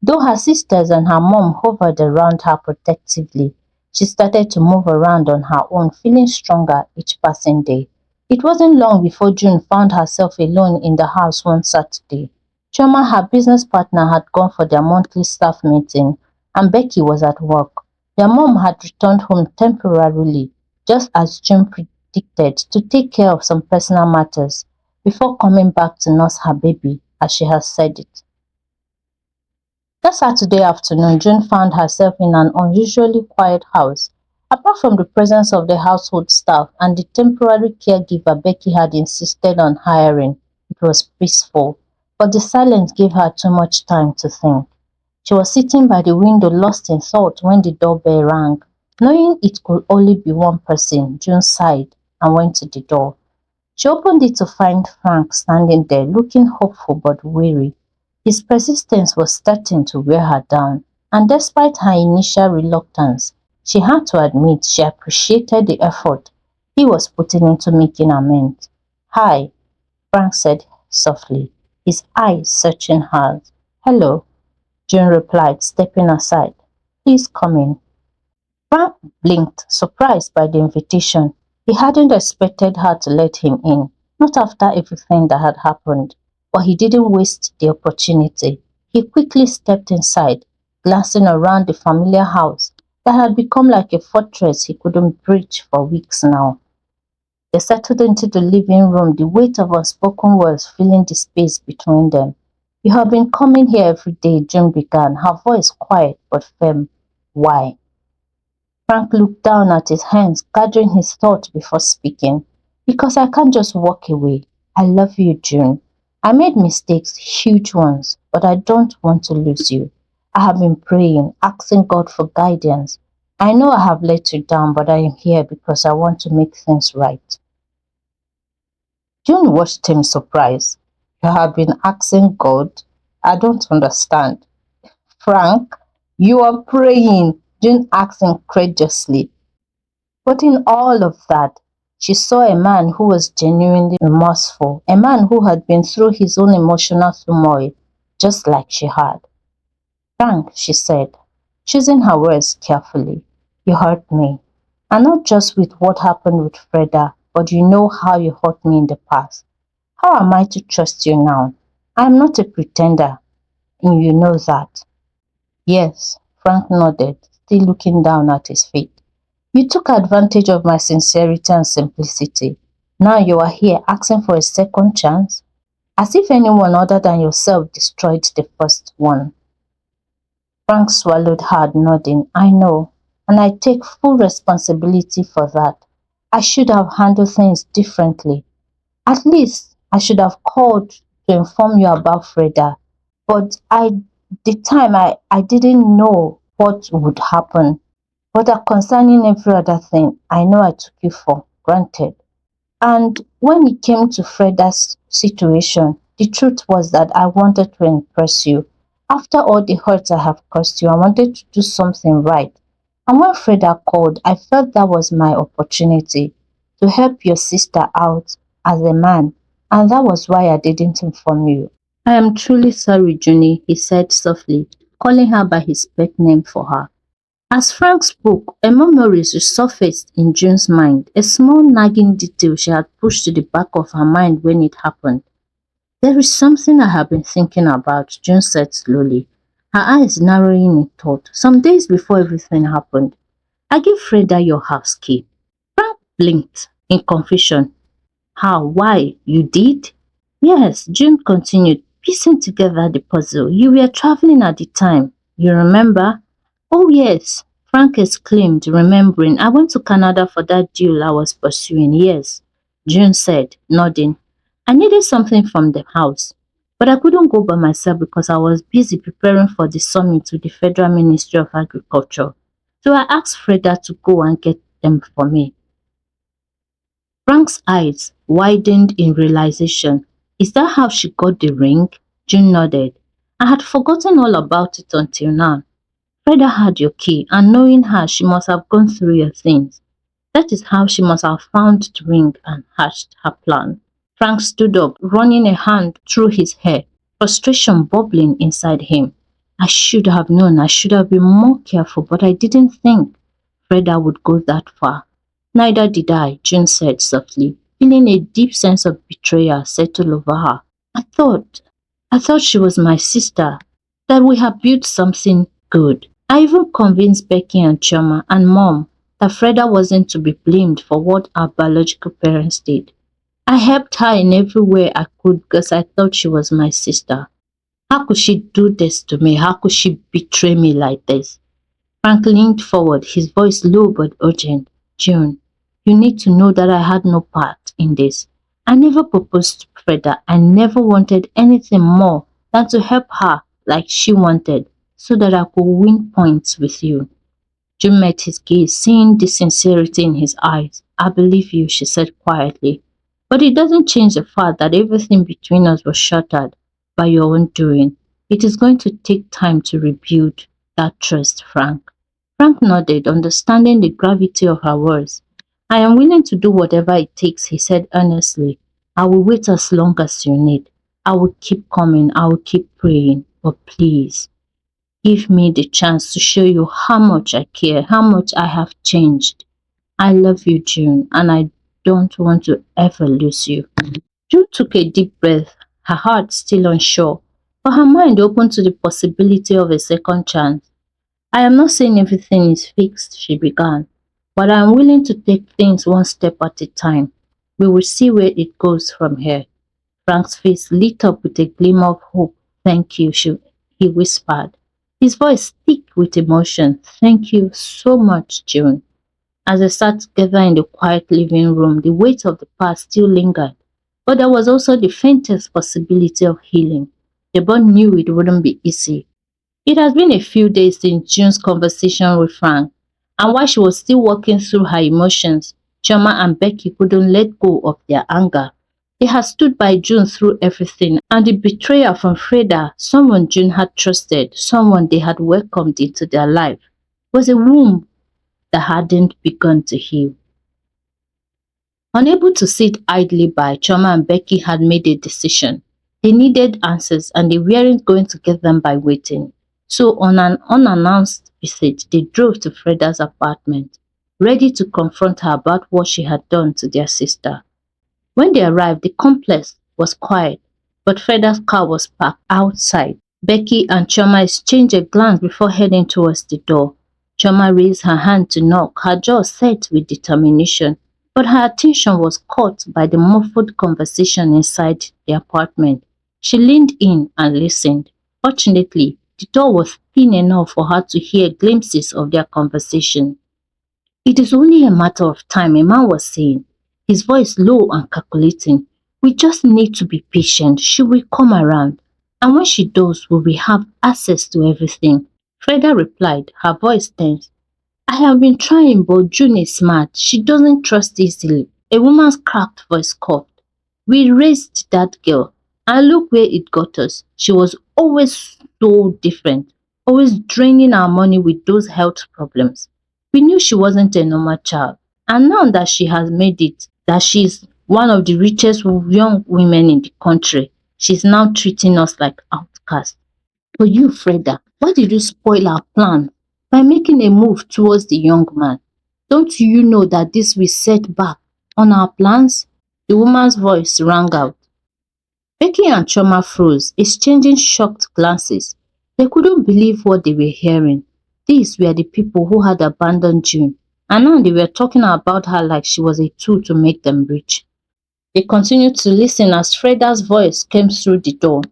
Though her sisters and her mom hovered around her protectively, she started to move around on her own, feeling stronger each passing day. It wasn't long before June found herself alone in the house one Saturday. Choma, her business partner, had gone for their monthly staff meeting, and Becky was at work. Their mom had returned home temporarily, just as June predicted, to take care of some personal matters before coming back to nurse her baby, as she has said it. That Saturday afternoon, June found herself in an unusually quiet house. Apart from the presence of the household staff and the temporary caregiver Becky had insisted on hiring, it was peaceful, but the silence gave her too much time to think. She was sitting by the window lost in thought when the doorbell rang. Knowing it could only be one person, June sighed and went to the door. She opened it to find Frank standing there, looking hopeful but weary. His persistence was starting to wear her down, and despite her initial reluctance, she had to admit she appreciated the effort he was putting into making amends. "Hi," Frank said softly, his eyes searching hers. "Hello," June replied, stepping aside. "Please come in." Frank blinked, surprised by the invitation. He hadn't expected her to let him in, not after everything that had happened. But he didn't waste the opportunity. He quickly stepped inside, glancing around the familiar house that had become like a fortress he couldn't breach for weeks now. They settled into the living room, the weight of unspoken words filling the space between them. "You have been coming here every day," June began, her voice quiet but firm. "Why?" Frank looked down at his hands, gathering his thoughts before speaking. "Because I can't just walk away. I love you, June. I made mistakes, huge ones, but I don't want to lose you. I have been praying, asking God for guidance. I know I have let you down, but I am here because I want to make things right." June watched him surprised. "You have been asking God? I don't understand." "Frank, you are praying," June asked incredulously. But in all of that, she saw a man who was genuinely remorseful, a man who had been through his own emotional turmoil, just like she had. "Frank," she said, choosing her words carefully, "you hurt me. And not just with what happened with Freda, but you know how you hurt me in the past. How am I to trust you now? I am not a pretender, and you know that. Yes, Frank nodded, still looking down at his feet. You took advantage of my sincerity and simplicity. Now you are here asking for a second chance, as if anyone other than yourself destroyed the first one. Frank swallowed hard, nodding. I know, and I take full responsibility for that. I should have handled things differently. At least I should have called to inform you about Freda. But the time I didn't know what would happen. But concerning every other thing, I know I took you for granted. And when it came to Freda's situation, the truth was that I wanted to impress you. After all the hurt I have caused you, I wanted to do something right. And when Freda called, I felt that was my opportunity to help your sister out as a man. And that was why I didn't inform you. I am truly sorry, Junie, he said softly, calling her by his pet name for her. As Frank spoke, a memory resurfaced in June's mind, a small nagging detail she had pushed to the back of her mind when it happened. There is something I have been thinking about, June said slowly, her eyes narrowing in thought. Some days before everything happened, I gave Freda your house key. Frank blinked in confusion. How? Why? You did? Yes, June continued, piecing together the puzzle. You were traveling at the time. You remember? Oh yes, Frank exclaimed, remembering. I went to Canada for that deal I was pursuing. Yes, June said, nodding. I needed something from the house, but I couldn't go by myself because I was busy preparing for the summit with the Federal Ministry of Agriculture. So I asked Freda to go and get them for me. Frank's eyes widened in realization. Is that how she got the ring? June nodded. I had forgotten all about it until now. Freda had your key, and knowing her, she must have gone through your things. That is how she must have found the ring and hatched her plan. Frank stood up, running a hand through his hair, frustration bubbling inside him. I should have known, I should have been more careful, but I didn't think Freda would go that far. Neither did I, June said softly, feeling a deep sense of betrayal settle over her. I thought, I thought she was my sister, that we had built something good. I even convinced Becky and Choma and Mom that Freda wasn't to be blamed for what our biological parents did. I helped her in every way I could because I thought she was my sister. How could she do this to me? How could she betray me like this? Frank leaned forward, his voice low but urgent. June, you need to know that I had no part in this. I never proposed to Freda. I never wanted anything more than to help her like she wanted so that I could win points with you. June met his gaze, seeing the sincerity in his eyes. I believe you, she said quietly. But it doesn't change the fact that everything between us was shattered by your own doing. It is going to take time to rebuild that trust, Frank. Frank nodded, understanding the gravity of her words. I am willing to do whatever it takes, he said earnestly. I will wait as long as you need. I will keep coming. I will keep praying. But please, give me the chance to show you how much I care, how much I have changed. I love you, June, and I don't want to ever lose you. June took a deep breath, her heart still unsure, but her mind open to the possibility of a second chance. I am not saying everything is fixed, she began, but I am willing to take things one step at a time. We will see where it goes from here. Frank's face lit up with a glimmer of hope. Thank you, he whispered, his voice thick with emotion. Thank you so much, June. As they sat together in the quiet living room, the weight of the past still lingered, but there was also the faintest possibility of healing. They both knew it wouldn't be easy. It has been a few days since June's conversation with Frank, and while she was still working through her emotions, Choma and Becky couldn't let go of their anger. They had stood by June through everything, and the betrayal from Freda, someone June had trusted, someone they had welcomed into their life, was a wound that hadn't begun to heal. Unable to sit idly by, Choma and Becky had made a decision. They needed answers and they weren't going to get them by waiting. So on an unannounced visit, they drove to Freda's apartment. ready to confront her about what she had done to their sister. When they arrived, the complex was quiet, but Freda's car was parked outside. Becky and Chioma exchanged a glance before heading towards the door. Chioma raised her hand to knock, her jaw set with determination, but her attention was caught by the muffled conversation inside the apartment. She leaned in and listened. Fortunately, the door was thin enough for her to hear glimpses of their conversation. "It is only a matter of time," a man was saying, his voice low and calculating. "We just need to be patient. She will come around. And when she does, we will have access to everything." Freda replied, her voice tense. "I have been trying, but June is smart. She doesn't trust easily." A woman's cracked voice coughed. "We raised that girl, and look where it got us. She was always so different, always draining our money with those health problems. We knew she wasn't a normal child, and now that she has made it, that she's one of the richest young women in the country, she's now treating us like outcasts. But you, Freda, why did you spoil our plan by making a move towards the young man? Don't you know that this will set back on our plans?" The woman's voice rang out. Becky and Choma froze, exchanging shocked glances. They couldn't believe what they were hearing. These were the people who had abandoned June, and now they were talking about her like she was a tool to make them rich. They continued to listen as Freda's voice came through the door.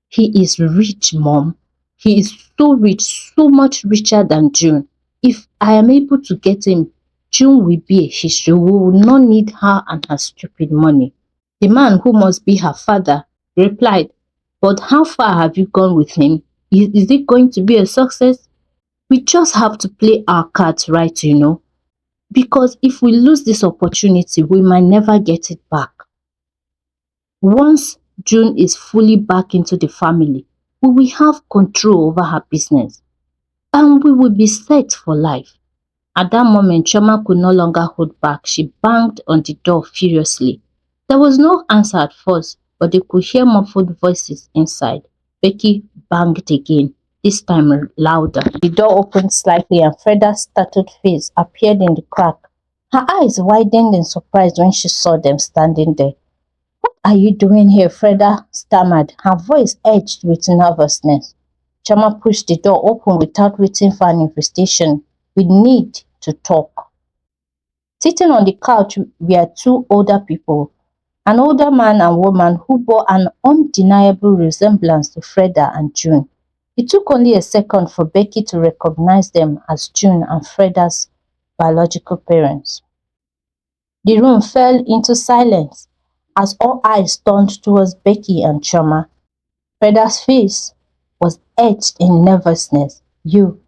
"He is rich, Mom. He is so rich, so much richer than June. If I am able to get him, June will be a history. We will not need her and her stupid money." The man, who must be her father, replied, "But how far have you gone with him? Is it going to be a success? We just have to play our cards right, because if we lose this opportunity, we might never get it back. Once June is fully back into the family, we will have control over her business, and we will be set for life." At that moment, Chioma could no longer hold back. She banged on the door furiously. There was no answer at first, but they could hear muffled voices inside. Becky banged again, this time louder. The door opened slightly and Freda's startled face appeared in the crack. Her eyes widened in surprise when she saw them standing there. "What are you doing here?" Freda stammered, her voice edged with nervousness. Chioma pushed the door open without waiting for an invitation. "We need to talk." Sitting on the couch were two older people, an older man and woman who bore an undeniable resemblance to Freda and June. It took only a second for Becky to recognize them as June and Freda's biological parents. The room fell into silence as all eyes turned towards Becky and Chioma. Freda's face was etched in nervousness. You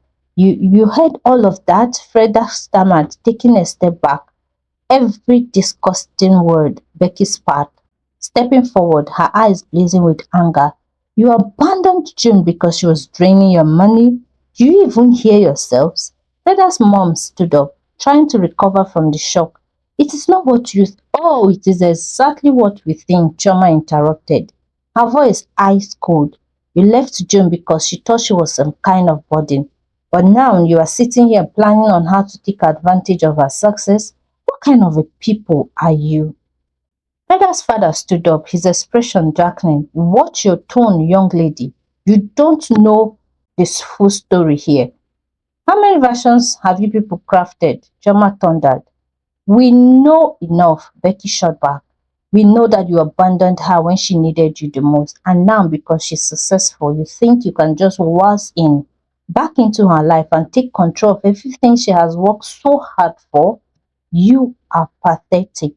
heard all of that?" Freda stammered, taking a step back. "Every disgusting word," Becky spat, stepping forward, her eyes blazing with anger. "You abandoned June because she was draining your money? Do you even hear yourselves?" Freda's mom stood up, trying to recover from the shock. "It is not what you Oh, it is exactly what we think," Chioma interrupted, her voice ice cold. "You left June because she thought she was some kind of burden. But now you are sitting here planning on how to take advantage of her success. What kind of a people are you?" Freda's father stood up, his expression darkening. "Watch your tone, young lady. You don't know this full story here." "How many versions have you people crafted?" Chioma thundered. "We know enough," Becky shot back. "We know that you abandoned her when she needed you the most, and now because she's successful, you think you can just waltz in back into her life and take control of everything she has worked so hard for? You are pathetic."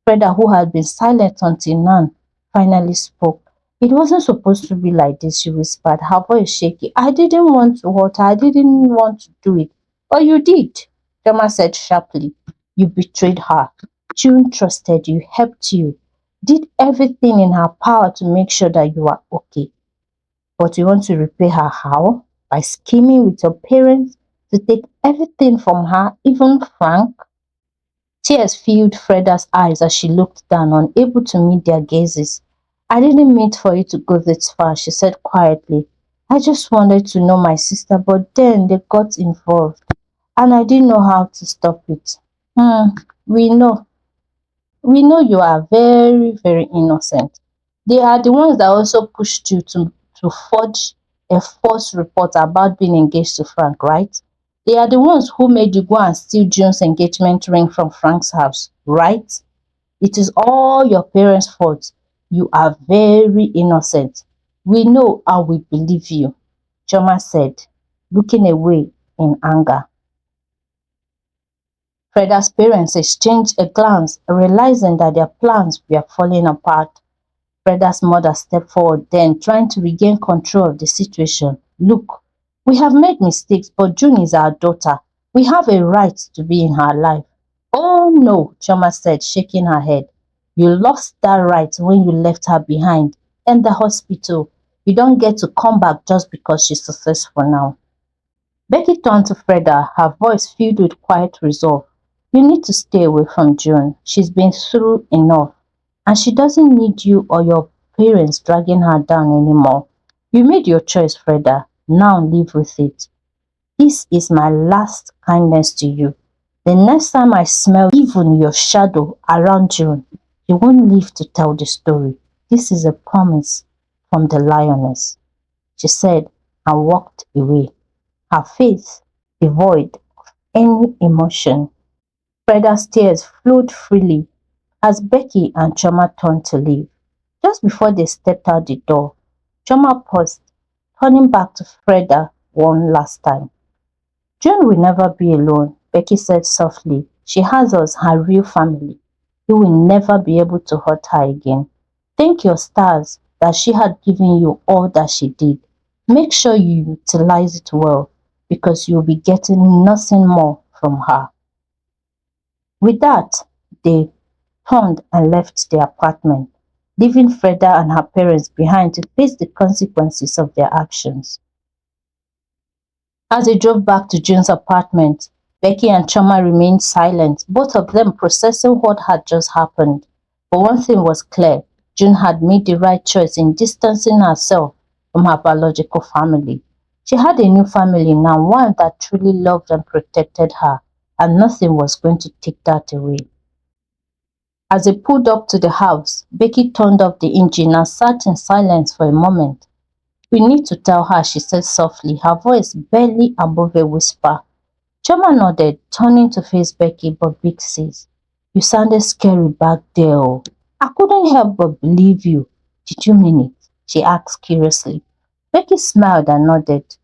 Freda, who had been silent until now, finally spoke. "It wasn't supposed to be like this," she whispered, her voice shaky. "I didn't want to hurt her. I didn't want to do it. But you did," Joma said sharply. "You betrayed her. June trusted you, helped you, did everything in her power to make sure that you are okay. But you want to repay her how? By scheming with your parents to take everything from her, even Frank?" Tears filled Freda's eyes as she looked down, unable to meet their gazes. "I didn't mean for you to go this far," she said quietly. "I just wanted to know my sister, but then they got involved." and I didn't know how to stop it. Hmm, we know. We know you are very, very innocent. They are the ones that also pushed you to forge a false report about being engaged to Frank, right? They are the ones who made you go and steal June's engagement ring from Frank's house, right? It is all your parents' fault. You are very innocent. We know and we believe you, Choma said, looking away in anger. Freda's parents exchanged a glance, realizing that their plans were falling apart. Freda's mother stepped forward then, trying to regain control of the situation. Look, we have made mistakes, but June is our daughter. We have a right to be in her life. Oh no, Choma said, shaking her head. You lost that right when you left her behind in the hospital. You don't get to come back just because she's successful now. Becky turned to Freda, her voice filled with quiet resolve. You need to stay away from June. She's been through enough. And she doesn't need you or your parents dragging her down anymore. You made your choice, Freda. Now live with it. This is my last kindness to you. The next time I smell even your shadow around June, you won't live to tell the story. This is a promise from the lioness, she said and walked away, her face devoid of any emotion. Freda's tears flowed freely as Becky and Choma turned to leave. Just before they stepped out the door, Choma paused, turning back to Freda one last time. June will never be alone, Becky said softly. She has us, her real family. You will never be able to hurt her again. Thank your stars that she had given you all that she did. Make sure you utilize it well because you'll be getting nothing more from her. With that, they turned and left the apartment, leaving Freda and her parents behind to face the consequences of their actions. As they drove back to June's apartment, Becky and Choma remained silent, both of them processing what had just happened. But one thing was clear, June had made the right choice in distancing herself from her biological family. She had a new family now, one that truly loved and protected her, and nothing was going to take that away. As they pulled up to the house, Becky turned off the engine and sat in silence for a moment. We need to tell her, she said softly, her voice barely above a whisper. Choma nodded, turning to face Becky, but Big says, you sounded scary back there. Oh. I couldn't help but believe you. Did you mean it? She asked curiously. Becky smiled and nodded.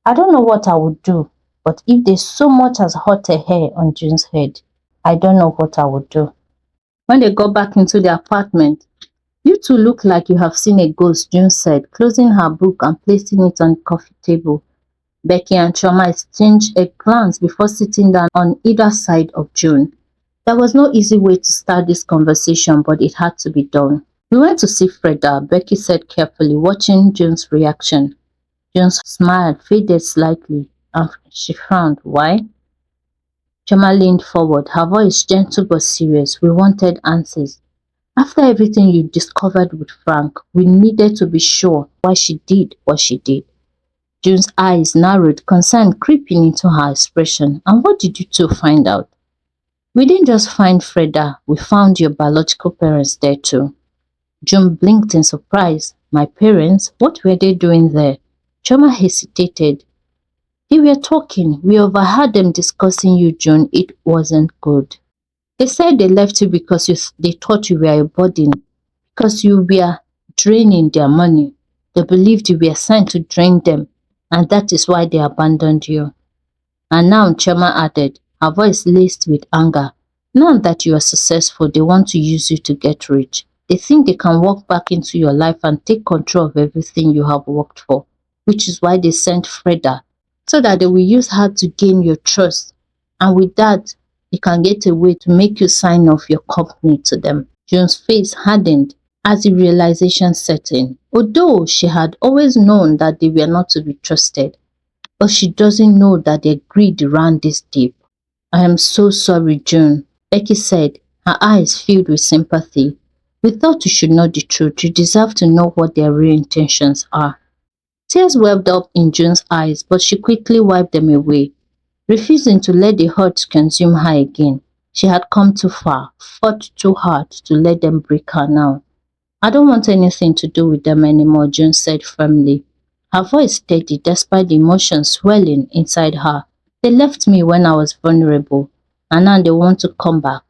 I don't know what I would do, but if there's so much as hot a hair on June's head, I don't know what I would do. When they got back into the apartment, you two look like you have seen a ghost, June said, closing her book and placing it on the coffee table. Becky and Choma exchanged a glance before sitting down on either side of June. There was no easy way to start this conversation, but it had to be done. We went to see Freda, Becky said carefully, watching June's reaction. June's smile faded slightly, and she frowned. Why? Choma leaned forward, her voice gentle but serious. We wanted answers. After everything you discovered with Frank, we needed to be sure why she did what she did. June's eyes narrowed, concern creeping into her expression. And what did you two find out? We didn't just find Freda, we found your biological parents there too. June blinked in surprise. My parents? What were they doing there? Choma hesitated. They were talking. We overheard them discussing you, June. It wasn't good. They said they left you because they thought you were a burden, because you were draining their money. They believed you were sent to drain them, and that is why they abandoned you. And now, Chema added, her voice laced with anger, now that you are successful, they want to use you to get rich. They think they can walk back into your life and take control of everything you have worked for, which is why they sent Freda, so that they will use her to gain your trust. And with that, they can get a way to make you sign off your company to them. June's face hardened as the realization set in. Although she had always known that they were not to be trusted, but she doesn't know that their greed ran this deep. I am so sorry, June, Becky said, her eyes filled with sympathy. We thought you should know the truth. You deserve to know what their real intentions are. Tears welled up in June's eyes, but she quickly wiped them away. refusing to let the hurt consume her again. She had come too far, fought too hard to let them break her now. I don't want anything to do with them anymore, June said firmly. Her voice steady despite the emotions swelling inside her. They left me when I was vulnerable, and now they want to come back.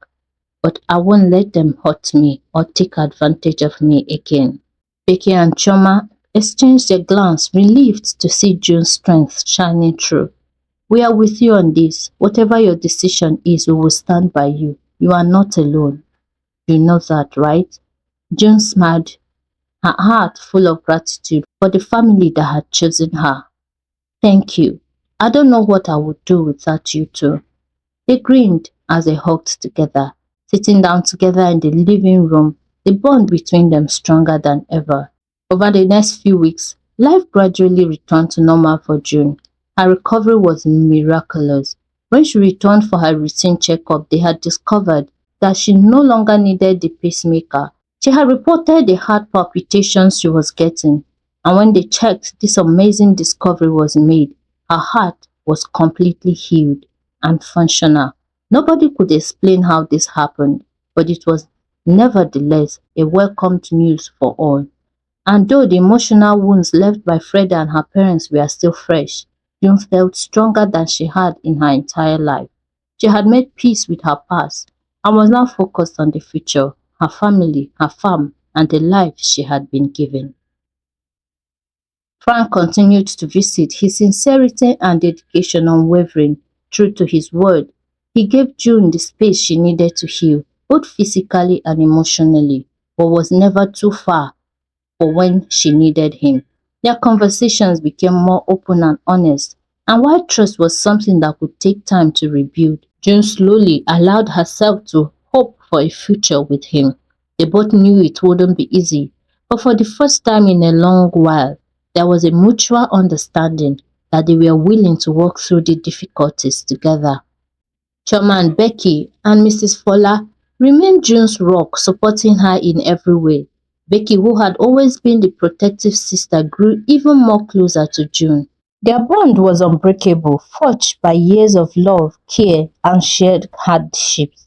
But I won't let them hurt me or take advantage of me again. Becky and Choma exchanged a glance, relieved to see June's strength shining through. We are with you on this. Whatever your decision is, we will stand by you. You are not alone. You know that, right? June smiled, her heart full of gratitude for the family that had chosen her. Thank you. I don't know what I would do without you two. They grinned as they hugged together, sitting down together in the living room, the bond between them stronger than ever. Over the next few weeks, life gradually returned to normal for June. Her recovery was miraculous. When she returned for her routine checkup, they had discovered that she no longer needed the pacemaker. She had reported the heart palpitations she was getting, and when they checked, this amazing discovery was made. Her heart was completely healed and functional. Nobody could explain how this happened, but it was nevertheless a welcomed news for all. And though the emotional wounds left by Freda and her parents were still fresh, June felt stronger than she had in her entire life. She had made peace with her past and was now focused on the future, her family, her farm, and the life she had been given. Frank continued to visit, his sincerity and dedication unwavering. True to his word, he gave June the space she needed to heal, both physically and emotionally, but was never too far for when she needed him. Their conversations became more open and honest, and while trust was something that could take time to rebuild, June slowly allowed herself to hope for a future with him. They both knew it wouldn't be easy, but for the first time in a long while, there was a mutual understanding that they were willing to work through the difficulties together. Choma and Becky and Mrs. Fola remained June's rock, supporting her in every way. Becky, who had always been the protective sister, grew even more closer to June. Their bond was unbreakable, forged by years of love, care, and shared hardships.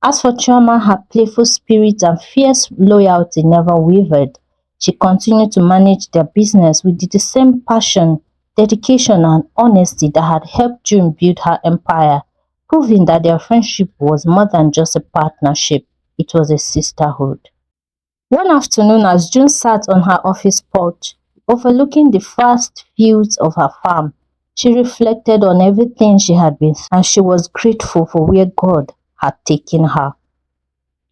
As for Chioma, her playful spirit and fierce loyalty never wavered. She continued to manage their business with the same passion, dedication, and honesty that had helped June build her empire, proving that their friendship was more than just a partnership, it was a sisterhood. One afternoon, as June sat on her office porch, overlooking the vast fields of her farm, she reflected on everything she had been through, and she was grateful for where God had taken her.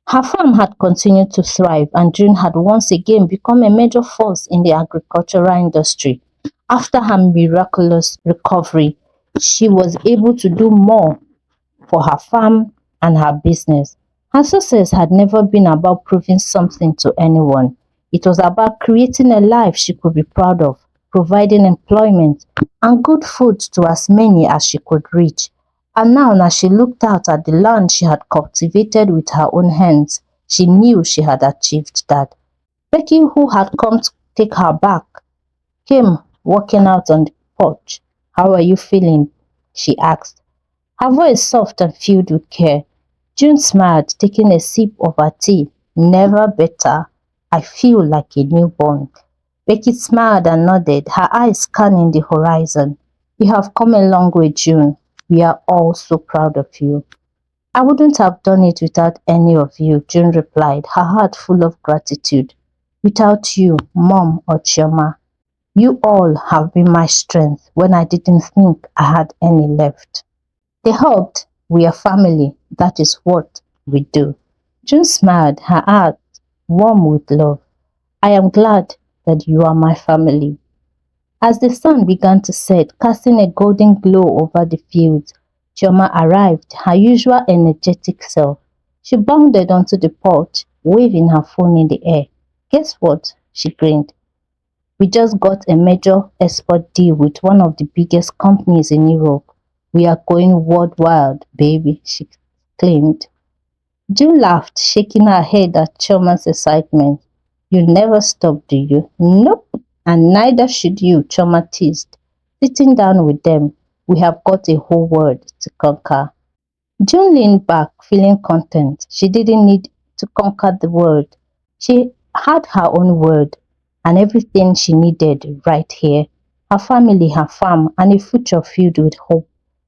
Her farm had continued to thrive, and June had once again become a major force in the agricultural industry. After her miraculous recovery, she was able to do more for her farm and her business. Her success had never been about proving something to anyone. It was about creating a life she could be proud of, providing employment and good food to as many as she could reach. And now, as she looked out at the land she had cultivated with her own hands, she knew she had achieved that. Becky, who had come to take her back, came walking out on the porch. "How are you feeling?" she asked, her voice soft and filled with care. June smiled, taking a sip of her tea. "Never better. I feel like a newborn." Becky smiled and nodded, her eyes scanning the horizon. "You have come a long way, June. We are all so proud of you." "I wouldn't have done it without any of you," June replied, her heart full of gratitude. "Without you, Mom or Chioma. You all have been my strength when I didn't think I had any left." They hugged. "We are family. That is what we do." June smiled, her heart warm with love. "I am glad that you are my family." As the sun began to set, casting a golden glow over the fields, Chioma arrived, her usual energetic self. She bounded onto the porch, waving her phone in the air. "Guess what?" she grinned. "We just got a major export deal with one of the biggest companies in Europe. We are going worldwide, baby," she claimed. June laughed, shaking her head at Choma's excitement. "You never stop, do you?" "Nope, and neither should you," Choma teased. Sitting down with them, We have got a whole world to conquer." June leaned back, feeling content. She didn't need to conquer the world. She had her own world and everything she needed right here. Her family, her farm, and a future filled with hope.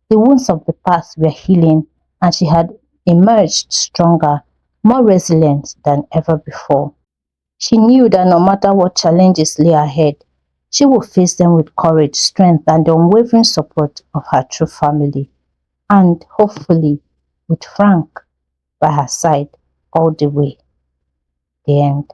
The wounds of the past were healing, and she had emerged stronger, more resilient than ever before. She knew that no matter what challenges lay ahead, she would face them with courage, strength, and the unwavering support of her true family, and hopefully with Frank by her side all the way. The end.